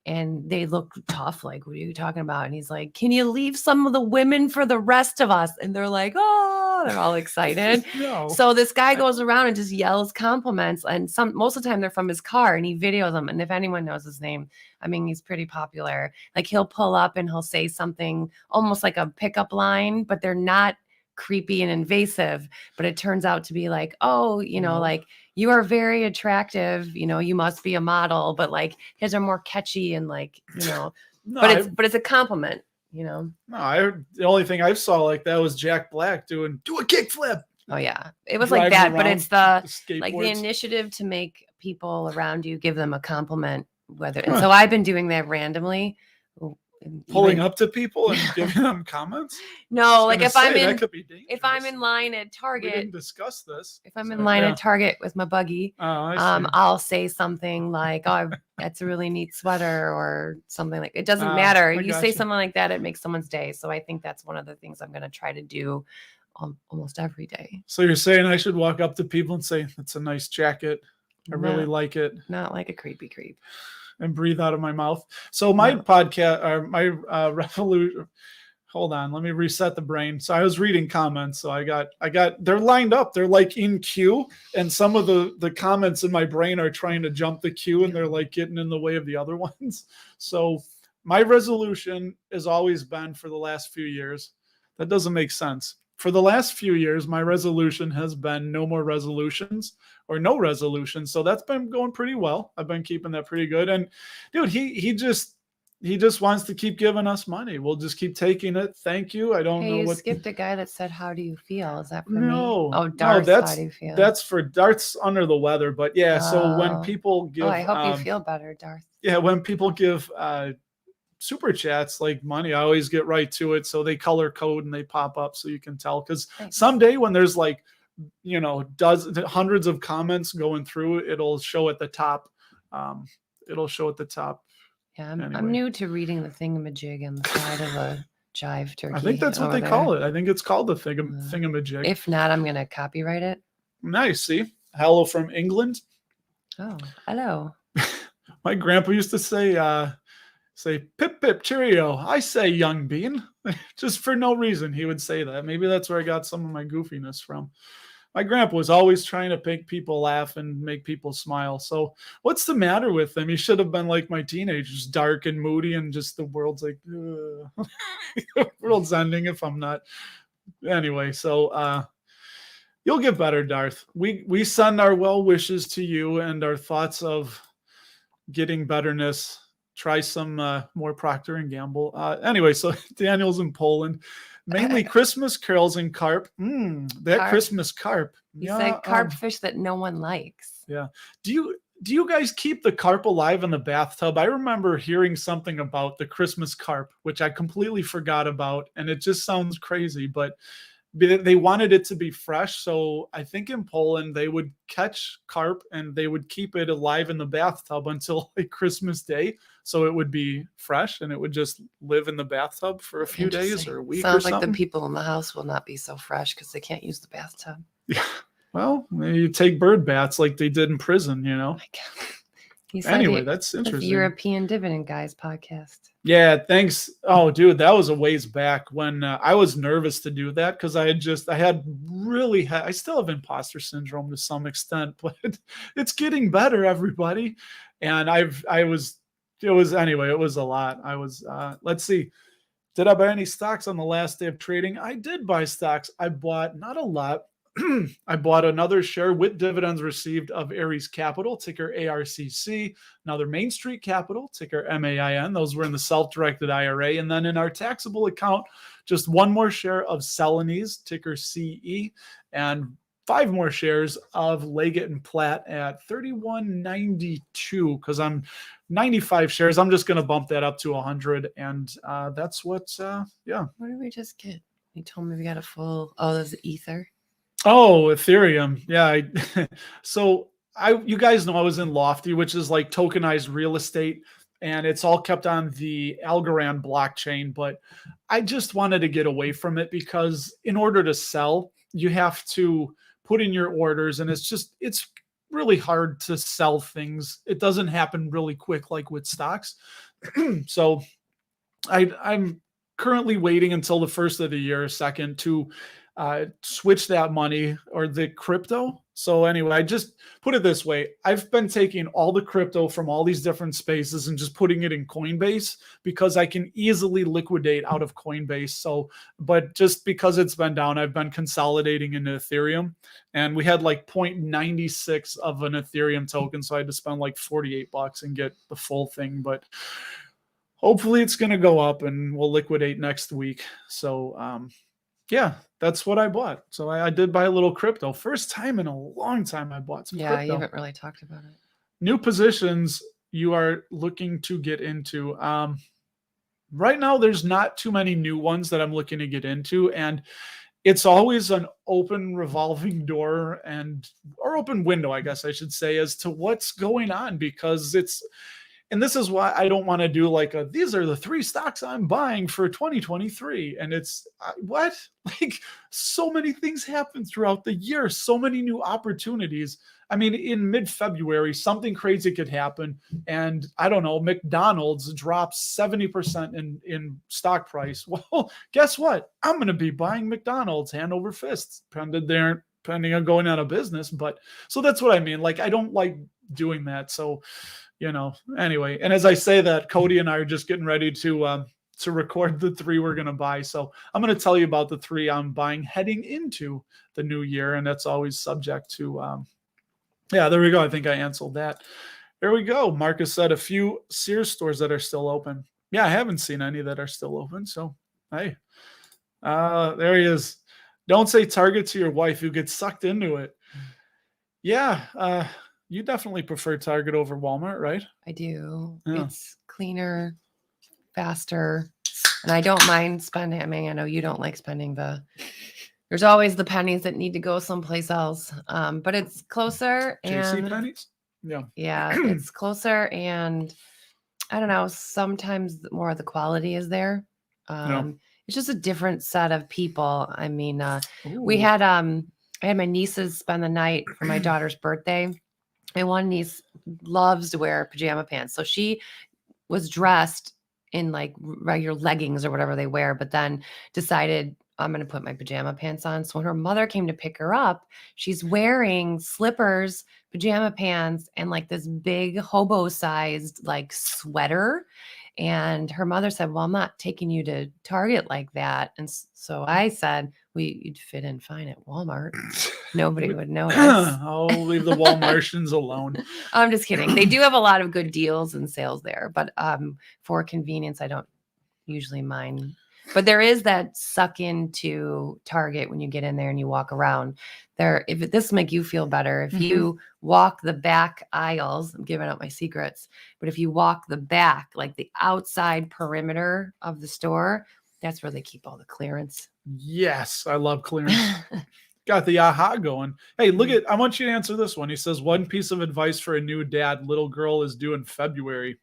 B: And they look tough, like, "What are you talking about?" And he's like, "Can you leave some of the women for the rest of us?" And they're like, "Oh," they're all excited.
A: No.
B: So this guy goes around and just yells compliments. And most of the time they're from his car and he videos them. And if anyone knows his name, I mean, he's pretty popular. Like he'll pull up and he'll say something almost like a pickup line, but they're not creepy and invasive, but it turns out to be like, "Oh, like, you are very attractive, you must be a model," but like his are more catchy and like,
A: No,
B: but it's a compliment,
A: No, the only thing I saw like that was Jack Black do a kickflip.
B: Oh yeah, it was like that, but it's the
A: skateboards.
B: initiative to make people around you give them a compliment. And so I've been doing that randomly.
A: Pulling up to people and giving them comments?
B: No, like if I'm in line at
A: We
B: Target,
A: didn't discuss this.
B: if I'm in line at Target with my buggy, I'll say something like, "Oh, that's a really neat sweater," or something like. It doesn't matter. You say something like that, it makes someone's day. So I think that's one of the things I'm going to try to do almost every day.
A: So you're saying I should walk up to people and say, "That's a nice jacket. I really like it."
B: Not like a creepy creep.
A: And breathe out of my mouth. So my podcast, or my revolution. Hold on, let me reset the brain. So I was reading comments. So I got. They're lined up. They're like in queue, and some of the comments in my brain are trying to jump the queue, and they're like getting in the way of the other ones. So my resolution has always been for the last few years. That doesn't make sense. For the last few years, my resolution has been no more resolutions or no resolutions. So that's been going pretty well. I've been keeping that pretty good. And dude, he just wants to keep giving us money. We'll just keep taking it. Thank you. I don't know
B: you
A: what.
B: Skipped a guy that said, "How do you feel?" Is that for me?
A: No.
B: Oh, Darth, how do you feel?
A: That's for Darth's under the weather. But yeah, so when people give,
B: I hope you feel better, Darth.
A: Yeah, when people give super chats like money, I always get right to it. So they color code and they pop up so you can tell. Because someday when there's like, hundreds of comments going through, it'll show at the top.
B: Yeah, I'm new to reading the thingamajig on the side of a jive turkey.
A: I think that's what they call it. I think it's called the thingamajig.
B: If not, I'm going to copyright it.
A: Nice. See? Hello from England.
B: Oh, hello.
A: My grandpa used to say pip pip cheerio. I say young bean. Just for no reason he would say that. Maybe that's where I got some of my goofiness from. My grandpa was always trying to make people laugh and make people smile. So what's the matter with him? He should have been like my teenagers, dark and moody, and just the world's like, the world's ending if I'm not. Anyway, so you'll get better, Darth. We send our well wishes to you and our thoughts of getting betterness. Try some more Procter & Gamble. Anyway, so Daniel's in Poland. Mainly Christmas carols and carp. That carp. Christmas carp.
B: You said carp fish that no one likes.
A: Yeah. Do do you guys keep the carp alive in the bathtub? I remember hearing something about the Christmas carp, which I completely forgot about, and it just sounds crazy, but they wanted it to be fresh. So I think in Poland they would catch carp and they would keep it alive in the bathtub until like Christmas Day, so it would be fresh and it would just live in the bathtub for a few days or a week.
B: Sounds
A: or
B: like
A: something.
B: the people in the house will not be so fresh because they can't use the bathtub.
A: Yeah. Well, maybe you take bird baths like they did in prison, you know. Anyway, that's interesting.
B: The European Dividend Guys podcast.
A: Yeah, thanks. Oh, dude, that was a ways back when I was nervous to do that because I still have imposter syndrome to some extent, but it's getting better, everybody. And it was a lot. Let's see. Did I buy any stocks on the last day of trading? I did buy stocks. I bought not a lot. I bought another share with dividends received of Ares Capital, ticker ARCC, another Main Street Capital, ticker MAIN. Those were in the self-directed IRA. And then in our taxable account, just one more share of Celanese, ticker CE, and 5 more shares of Leggett and Platt at 31.92 because I'm 95 shares. I'm just going to bump that up to 100. And that's what, yeah.
B: What did we just get? You told me we got a full, there's Ether.
A: Oh, Ethereum. Yeah. You guys know I was in Lofty, which is like tokenized real estate, and it's all kept on the Algorand blockchain. But I just wanted to get away from it because in order to sell, you have to put in your orders, and it's really hard to sell things. It doesn't happen really quick like with stocks. So I'm currently waiting until the first of the year, second, to switch that money or the crypto. So anyway, I just put it this way. I've been taking all the crypto from all these different spaces and just putting it in Coinbase because I can easily liquidate out of Coinbase. So, but just because it's been down, I've been consolidating into Ethereum, and we had like 0.96 of an Ethereum token. So I had to spend like $48 and get the full thing, but hopefully it's going to go up and we'll liquidate next week. So, yeah, that's what I bought. So I did buy a little crypto. First time in a long time I bought some crypto.
B: You haven't really talked about it.
A: New positions you are looking to get into. Right now, there's not too many new ones that I'm looking to get into. And it's always an open revolving door or open window, I guess I should say, as to what's going on, because and this is why I don't want to do like these are the 3 stocks I'm buying for 2023. And it's what? Like so many things happen throughout the year, so many new opportunities. I mean, in mid-February, something crazy could happen. And I don't know, McDonald's drops 70% in stock price. Well, guess what? I'm going to be buying McDonald's hand over fist, depending on going out of business. But so that's what I mean. Like, I don't like doing that. So, anyway, and as I say that, Cody and I are just getting ready to record the 3 we're going to buy. So I'm going to tell you about the 3 I'm buying heading into the new year. And that's always subject to, there we go. I think I answered that. There we go. Marcus said a few Sears stores that are still open. Yeah, I haven't seen any that are still open. So, hey, there he is. Don't say Target to your wife. You get sucked into it. Yeah. You definitely prefer Target over Walmart, right?
B: I do.
A: Yeah.
B: It's cleaner, faster, and I don't mind spending. I mean, I know you don't like spending there's always the pennies that need to go someplace else. But it's closer.
A: JC pennies?
B: Yeah, it's closer, and I don't know, sometimes more of the quality is there. It's just a different set of people. I mean, we had I had my nieces spend the night for my daughter's birthday. My one niece loves to wear pajama pants. So she was dressed in like regular leggings or whatever they wear, but then decided I'm going to put my pajama pants on. So when her mother came to pick her up, she's wearing slippers, pajama pants, and like this big hobo sized like sweater. And her mother said, well, I'm not taking you to Target like that. And so I said, you'd fit in fine at Walmart. Nobody would notice.
A: I'll leave the Walmartians alone.
B: I'm just kidding. They do have a lot of good deals and sales there. But for convenience, I don't usually mind But there is that suck into Target when you get in there and you walk around. This will make you feel better. If you walk the back aisles, I'm giving out my secrets, but if you walk the back, like the outside perimeter of the store, that's where they keep all the clearance.
A: Yes, I love clearance. Got the aha going. Hey, I want you to answer this one. He says, one piece of advice for a new dad. Little girl is due in February.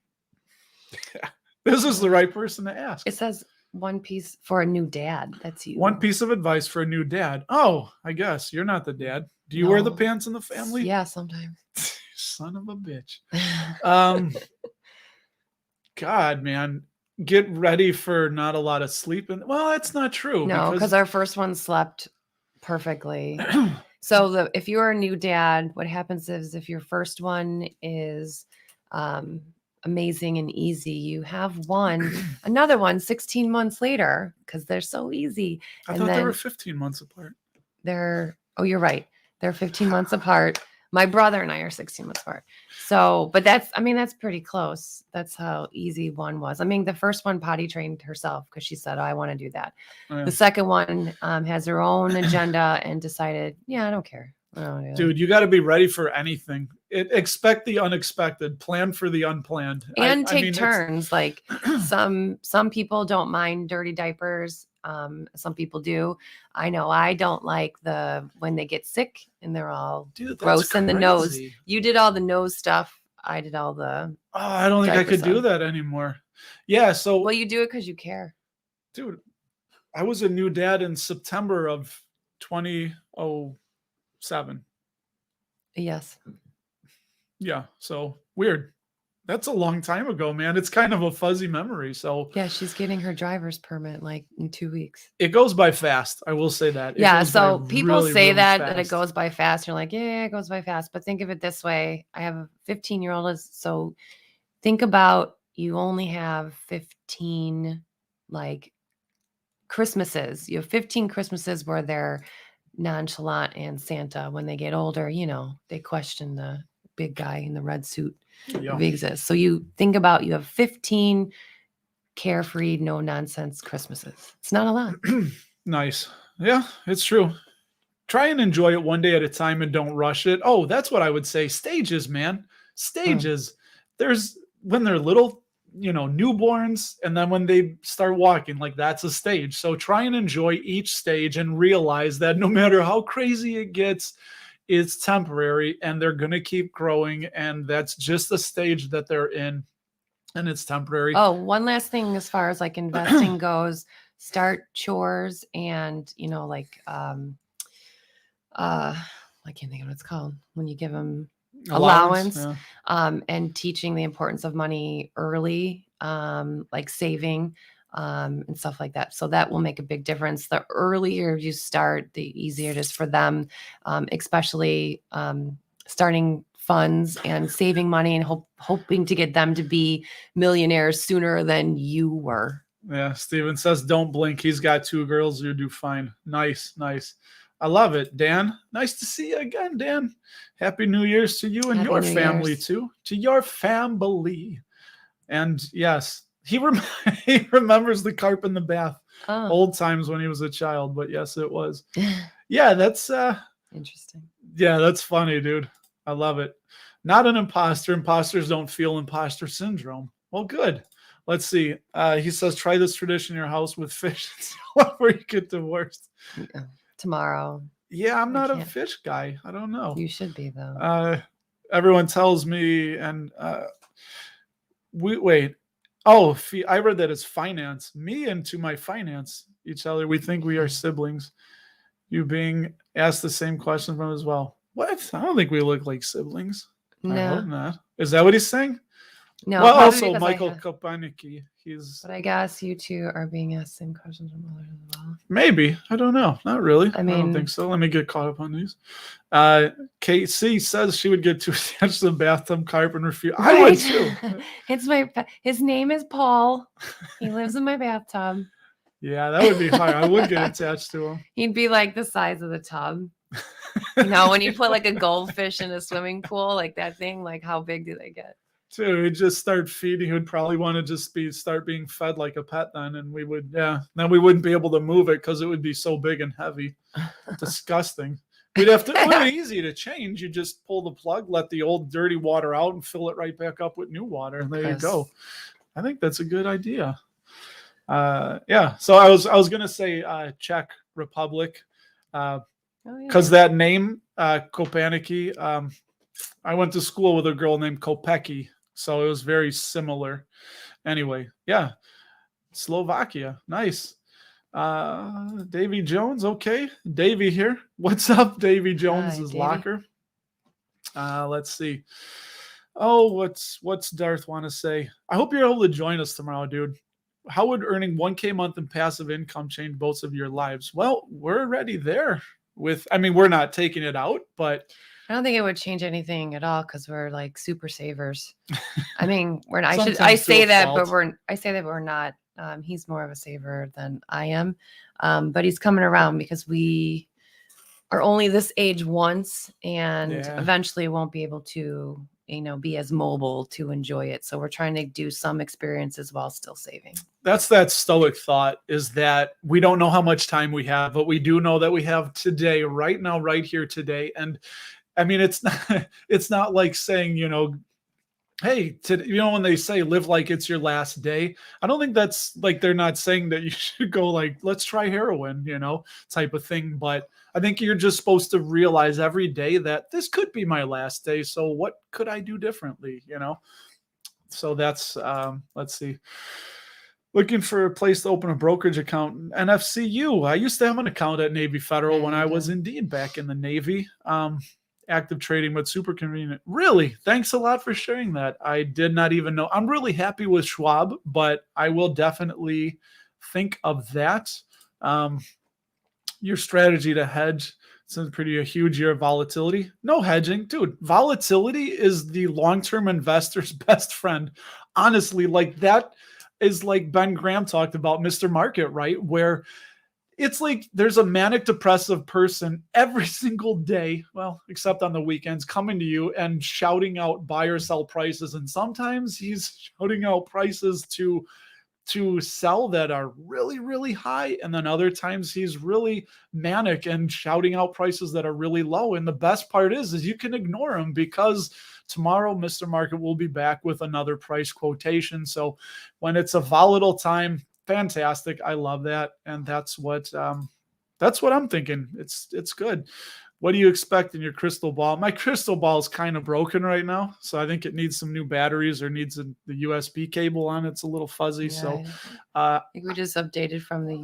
A: This is the right person to ask.
B: It says one piece for a new dad. That's you.
A: One piece of advice for a new dad. Oh, I guess you're not the dad. Do you wear the pants in the family?
B: Yeah, sometimes.
A: Son of a bitch. God, man. Get ready for not a lot of sleep. Well, that's not true.
B: No, because our first one slept perfectly. So if you're a new dad, what happens is if your first one is amazing and easy, you have another one 16 months later because they're so easy.
A: I thought they were 15 months apart.
B: You're right. They're 15 months apart. My brother and I are 16 months apart. So, but that's pretty close. That's how easy one was. I mean, the first one potty trained herself because she said, I want to do that. Oh, yeah. The second one has her own agenda and decided, I don't care.
A: Dude, you got to be ready for anything. Expect the unexpected, plan for the unplanned,
B: and take turns. Like some people don't mind dirty diapers. Some people do. I know I don't like when they get sick and they're all gross in the nose. You did all the nose stuff. I did all the.
A: Oh, I don't think I could do that anymore. Yeah. So.
B: Well, you do it because you care.
A: Dude, I was a new dad in September of 2007.
B: Yes.
A: Yeah. So weird. That's a long time ago, man. It's kind of a fuzzy memory. So
B: yeah, she's getting her driver's permit like in 2 weeks.
A: It goes by fast. I will say that.
B: So people say that it goes by fast. You're like, yeah, it goes by fast. But think of it this way. I have a 15-year-old. So think about you only have 15 like Christmases. You have 15 Christmases where they're nonchalant and Santa. When they get older, they question the big guy in the red suit. Exists. So you think about you have 15 carefree, no nonsense Christmases. It's not a lot.
A: Nice. Yeah, it's true. Try and enjoy it one day at a time and don't rush it. Oh, that's what I would say. Stages, man. Stages. There's when they're little, newborns, and then when they start walking, like that's a stage. So try and enjoy each stage and realize that no matter how crazy it gets, it's temporary and they're going to keep growing. And that's just the stage that they're in. And it's temporary.
B: Oh, one last thing as far as like investing goes, start chores and, I can't think of what it's called when you give them allowance and teaching the importance of money early, like saving and stuff like that. So that will make a big difference. The earlier you start, the easier it is for them, especially starting funds and saving money and hoping to get them to be millionaires sooner than you were.
A: Yeah, Steven says, don't blink. He's got 2 girls. You do fine. Nice. I love it, Dan. Nice to see you again, Dan. Happy New Year's to you and your family too. To your family. And yes, he remembers the carp in the bath. Old times when he was a child, but yes, it was. Yeah, that's
B: interesting.
A: Yeah, that's funny, dude. I love it. Not an imposter. Imposters don't feel imposter syndrome. Well, good. Let's see. He says, try this tradition in your house with fish where you get divorced.
B: Tomorrow.
A: Yeah, I'm not a fish guy. I don't know.
B: You should be, though.
A: Everyone tells me, and wait. Oh, I read that as finance. Me and to my finance each other. We think we are siblings. You being asked the same question from as well. What? I don't think we look like siblings.
B: No.
A: I hope not. Is that what he's saying?
B: No.
A: Well, also Michael Kopanicki.
B: But I guess you two are being asked the same questions from others as well.
A: Maybe. I don't know. Not really.
B: I
A: don't think so. Let me get caught up on these. KC says she would get too attached to the bathtub carp and refuse. Right. I would too.
B: His name is Paul. He lives in my bathtub.
A: Yeah, that would be hard. I would get attached to him.
B: He'd be like the size of the tub. When you put like a goldfish in a swimming pool, like that thing, like how big do they get?
A: Too, he'd just start feeding. He would probably want to just start being fed like a pet then, and we would, then we wouldn't be able to move it because it would be so big and heavy. Disgusting. We'd have to. It would be easy to change. You just pull the plug, let the old dirty water out, and fill it right back up with new water, and there you go. I think that's a good idea. Yeah. So I was gonna say Czech Republic, because that name Kopecky. I went to school with a girl named Kopecky. So it was very similar. Anyway, yeah. Slovakia. Nice. Davy Jones. Okay. Davy here. What's up, Davy Jones's locker? Let's see. Oh, what's Darth want to say? I hope you're able to join us tomorrow, dude. How would earning 1K a month in passive income change both of your lives? Well, we're already there we're not taking it out, but
B: I don't think it would change anything at all because we're like super savers. I mean, we're not. I say that, but we're not. He's more of a saver than I am, but he's coming around because we are only this age once, and eventually won't be able to, be as mobile to enjoy it. So we're trying to do some experiences while still saving.
A: That's that stoic thought, is that we don't know how much time we have, but we do know that we have today, right now, right here today, and. I mean, it's not like saying, hey, when they say live like it's your last day, I don't think that's like, they're not saying that you should go like, let's try heroin, type of thing. But I think you're just supposed to realize every day that this could be my last day. So what could I do differently, So that's, let's see. Looking for a place to open a brokerage account. NFCU. I used to have an account at Navy Federal when I was indeed back in the Navy. Active trading, but super convenient. Really? Thanks a lot for sharing that. I did not even know. I'm really happy with Schwab, but I will definitely think of that. Your strategy to hedge, it's a huge year of volatility. No hedging. Dude, volatility is the long-term investor's best friend. Honestly, like that is like Ben Graham talked about, Mr. Market, right? Where it's like there's a manic depressive person every single day, well, except on the weekends, coming to you and shouting out buy or sell prices. And sometimes he's shouting out prices to sell that are really, really high. And then other times he's really manic and shouting out prices that are really low. And the best part is you can ignore him, because tomorrow Mr. Market will be back with another price quotation. So when it's a volatile time, fantastic. I love that. And that's what I'm thinking. It's good. What do you expect in your crystal ball? My crystal ball is kind of broken right now. So I think it needs some new batteries, or needs the USB cable on. It's a little fuzzy. Yeah, so
B: I think we just updated from the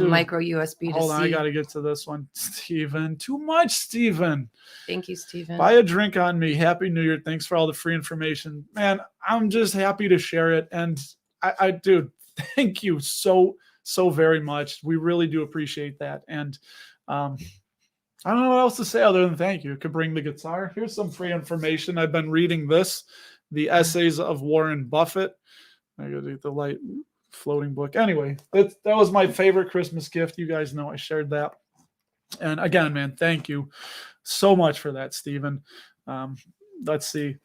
B: micro USB.
A: Hold on, I got to get to this one. Steven, too much, Steven.
B: Thank you, Steven.
A: Buy a drink on me. Happy New Year. Thanks for all the free information. Man, I'm just happy to share it. And I dude, thank you so very much. We really do appreciate that. And I don't know what else to say other than thank you. Could bring the guitar. Here's some free information. I've been reading the Essays of Warren Buffett. I got to get the light floating book. Anyway, that was my favorite Christmas gift. You guys know I shared that. And again, man, thank you so much for that, Stephen. Let's see.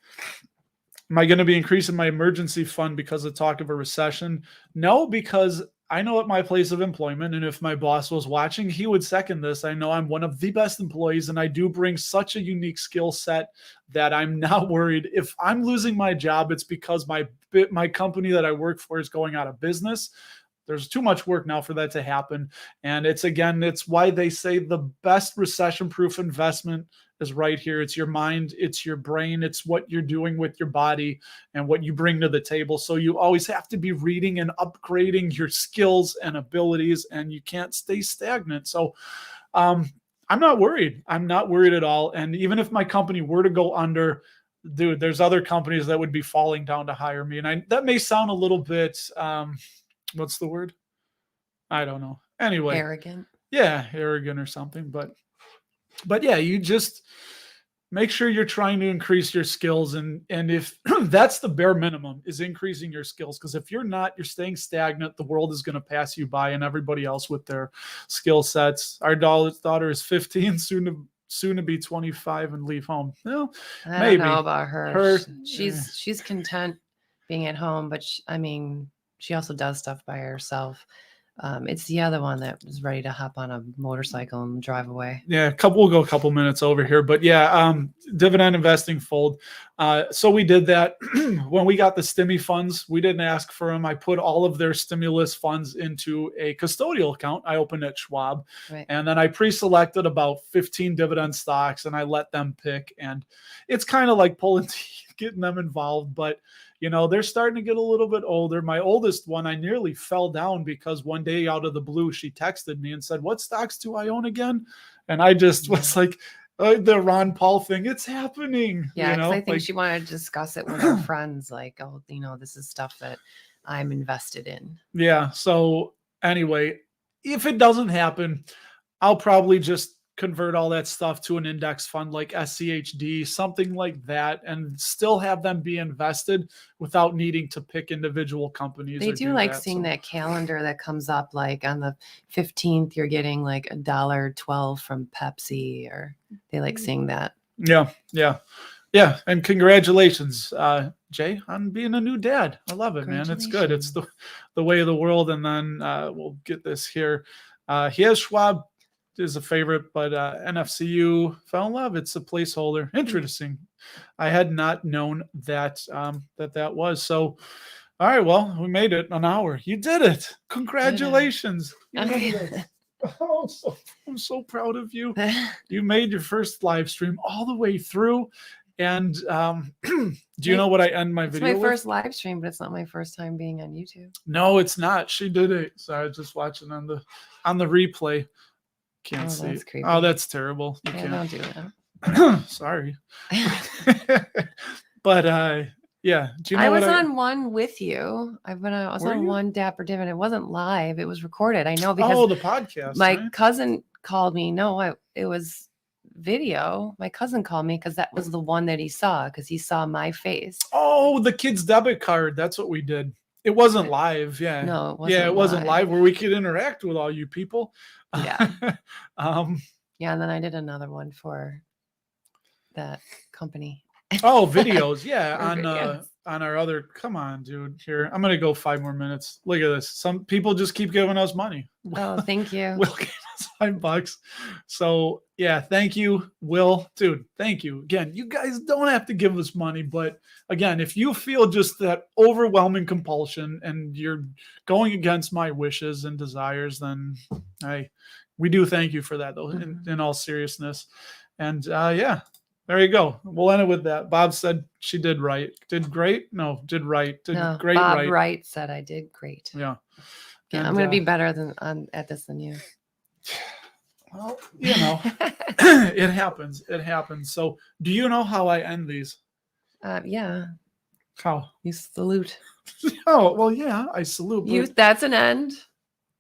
A: Am I going to be increasing my emergency fund because of talk of a recession? No, because I know at my place of employment, and if my boss was watching, he would second this. I know I'm one of the best employees, and I do bring such a unique skill set that I'm not worried. If I'm losing my job, it's because my company that I work for is going out of business. There's too much work now for that to happen. And it's why they say the best recession-proof investment is right here. It's your mind, it's your brain, it's what you're doing with your body and what you bring to the table. So you always have to be reading and upgrading your skills and abilities, and you can't stay stagnant. So I'm not worried. I'm not worried at all. And even if my company were to go under, dude, there's other companies that would be falling down to hire me. And that may sound a little bit, what's the word? I don't know. Anyway.
B: Arrogant.
A: Yeah, arrogant or something. But yeah, you just make sure you're trying to increase your skills. And if that's the bare minimum, is increasing your skills. Because if you're not, you're staying stagnant, the world is going to pass you by, and everybody else with their skill sets. Our daughter is 15, soon soon to be 25 and leave home. Well,
B: I
A: maybe.
B: don't know about her.
A: Her-
B: She's content being at home, but I mean, she also does stuff by herself. It's the other one that was ready to hop on a motorcycle and drive away.
A: Yeah, we'll go a couple minutes over here, but yeah, dividend investing fold. So we did that when we got the stimmy funds. We didn't ask for them. I put all of their stimulus funds into a custodial account I opened at Schwab,
B: Right.
A: and then I pre-selected about 15 dividend stocks, and I let them pick. And it's kind of like pulling teeth, getting them involved, but you know, they're starting to get a little bit older. My oldest one, I nearly fell down because one day out of the blue, she texted me and said, "What stocks do I own again?" And I just was like, the Ron Paul thing, it's happening.
B: Yeah,
A: you
B: because
A: know?
B: I think
A: Like,
B: she wanted to discuss it with her friends, like, oh, you know, this is stuff that I'm invested in.
A: yeah. So anyway, if it doesn't happen, I'll probably just convert all that stuff to an index fund like SCHD, something like that, and still have them be invested without needing to pick individual companies.
B: They
A: or
B: do like
A: that.
B: seeing
A: So-
B: that calendar that comes up, like on the 15th, you're getting like $1.12 from Pepsi, or they like seeing that.
A: Yeah, yeah, yeah. And congratulations, Jay, on being a new dad. I love it, man. It's good. It's the way of the world. And then we'll get this here. He has Schwab is a favorite, but NFCU fell in love. It's a placeholder. Interesting. I had not known that that was so. All right, well, we made it an hour. You did it. Congratulations. You did it. Oh, I'm so proud of you. You made your first live stream all the way through. And do you know what I end my
B: It's
A: video
B: my
A: with?
B: first live stream, but it's not my first time being on YouTube.
A: No, it's not. She did it. So I was just watching on the replay. Can't see.
B: That's creepy.
A: Oh, that's terrible. You
B: Yeah, don't do
A: can't. Sorry. But yeah. Do you know
B: I
A: what
B: was on one with you. I was
A: Were
B: on
A: you?
B: one Dapper Dividend. It wasn't live. It was recorded. I know because
A: Oh, the podcast.
B: my
A: right?
B: cousin called me. No, it was video. My cousin called me because that was the one that he saw, because he saw my face.
A: Oh, the kid's debit card. That's what we did. It wasn't live. Yeah.
B: No, it wasn't.
A: Yeah, it wasn't live where we could interact with all you people.
B: Yeah.
A: um.
B: Yeah, and then I did another one for that company.
A: Oh, videos. Yeah,
B: For videos.
A: on our other. Come on, dude. Here, I'm gonna go 5 more minutes. Look at this. Some people just keep giving us money.
B: Oh, thank you.
A: Will gave us $5. So yeah, thank you, Will. Dude, thank you. Again, you guys don't have to give us money, but again, if you feel just that overwhelming compulsion and you're going against my wishes and desires, then we do thank you for that, though, in all seriousness. And yeah, there you go. We'll end it with that. Bob said she did right. Did great? No, did right. Did
B: No,
A: great.
B: Bob
A: right.
B: Wright said I did great.
A: Yeah.
B: Yeah,
A: And,
B: I'm going to be better at this than you.
A: Well, you know, it happens. It happens. So, do you know how I end these?
B: Yeah,
A: How?
B: you salute.
A: Oh, well, yeah, I salute.
B: You.
A: But
B: That's an end.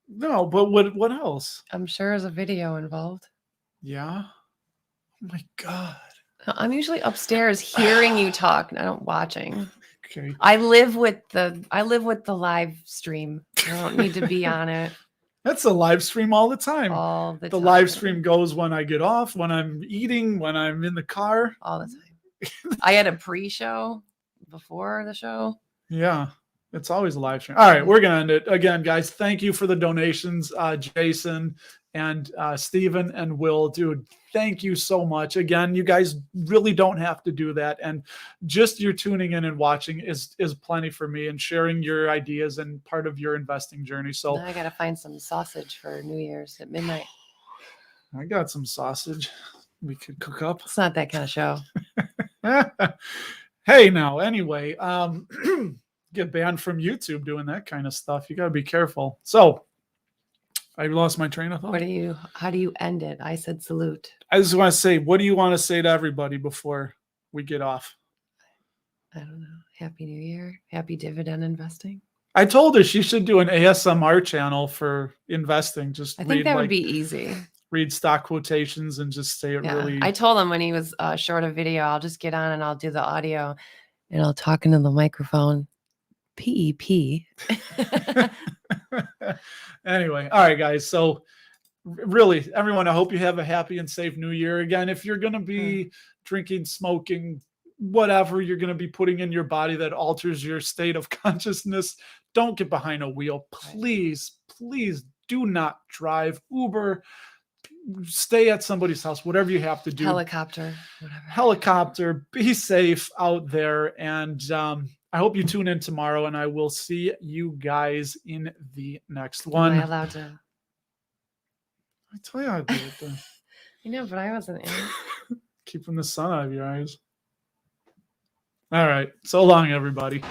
A: no, but what else?
B: I'm sure there's a video involved.
A: Yeah. Oh my God.
B: I'm usually upstairs hearing you talk, not watching.
A: Okay.
B: I live with the live stream. I don't need to be on it
A: That's a live stream all the time.
B: all the
A: The
B: time.
A: live stream goes when I get off, when I'm eating, when I'm in the car.
B: all the time. I had a pre-show before the show.
A: Yeah. It's always a live stream. All right, we're gonna end it again, guys. Thank you for the donations, Jason and Stephen and Will. Dude, thank you so much. Again, you guys really don't have to do that, and just your tuning in and watching is plenty for me, and sharing your ideas and part of your investing journey. So
B: Now I gotta find some sausage for New Year's at midnight.
A: I got some sausage we could cook up.
B: It's not that kind of show.
A: Hey, now anyway, get banned from YouTube doing that kind of stuff. You got to be careful. So I lost my train of thought.
B: How do you end it? I said salute.
A: I just want to say, what do you want to say to everybody before we get off?
B: I don't know. Happy New Year. Happy dividend investing.
A: I told her she should do an ASMR channel for investing. Just
B: I think
A: read,
B: that would be easy.
A: read stock quotations and just say it
B: Yeah.
A: really.
B: I told him when he was short of video, I'll just get on and I'll do the audio and I'll talk into the microphone. PEP.
A: Anyway, all right, guys. So really, everyone, I hope you have a happy and safe new year. Again, if you're going to be drinking, smoking, whatever you're going to be putting in your body that alters your state of consciousness, don't get behind a wheel. Please, please do not drive. Uber, stay at somebody's house, whatever you have to do.
B: Helicopter, whatever.
A: Helicopter, be safe out there. And I hope you tune in tomorrow, and I will see you guys in the next one.
B: Am I allowed to?
A: I tell you how to do it. Then.
B: You know, but I wasn't in.
A: Keeping the sun out of your eyes. All right. So long, everybody.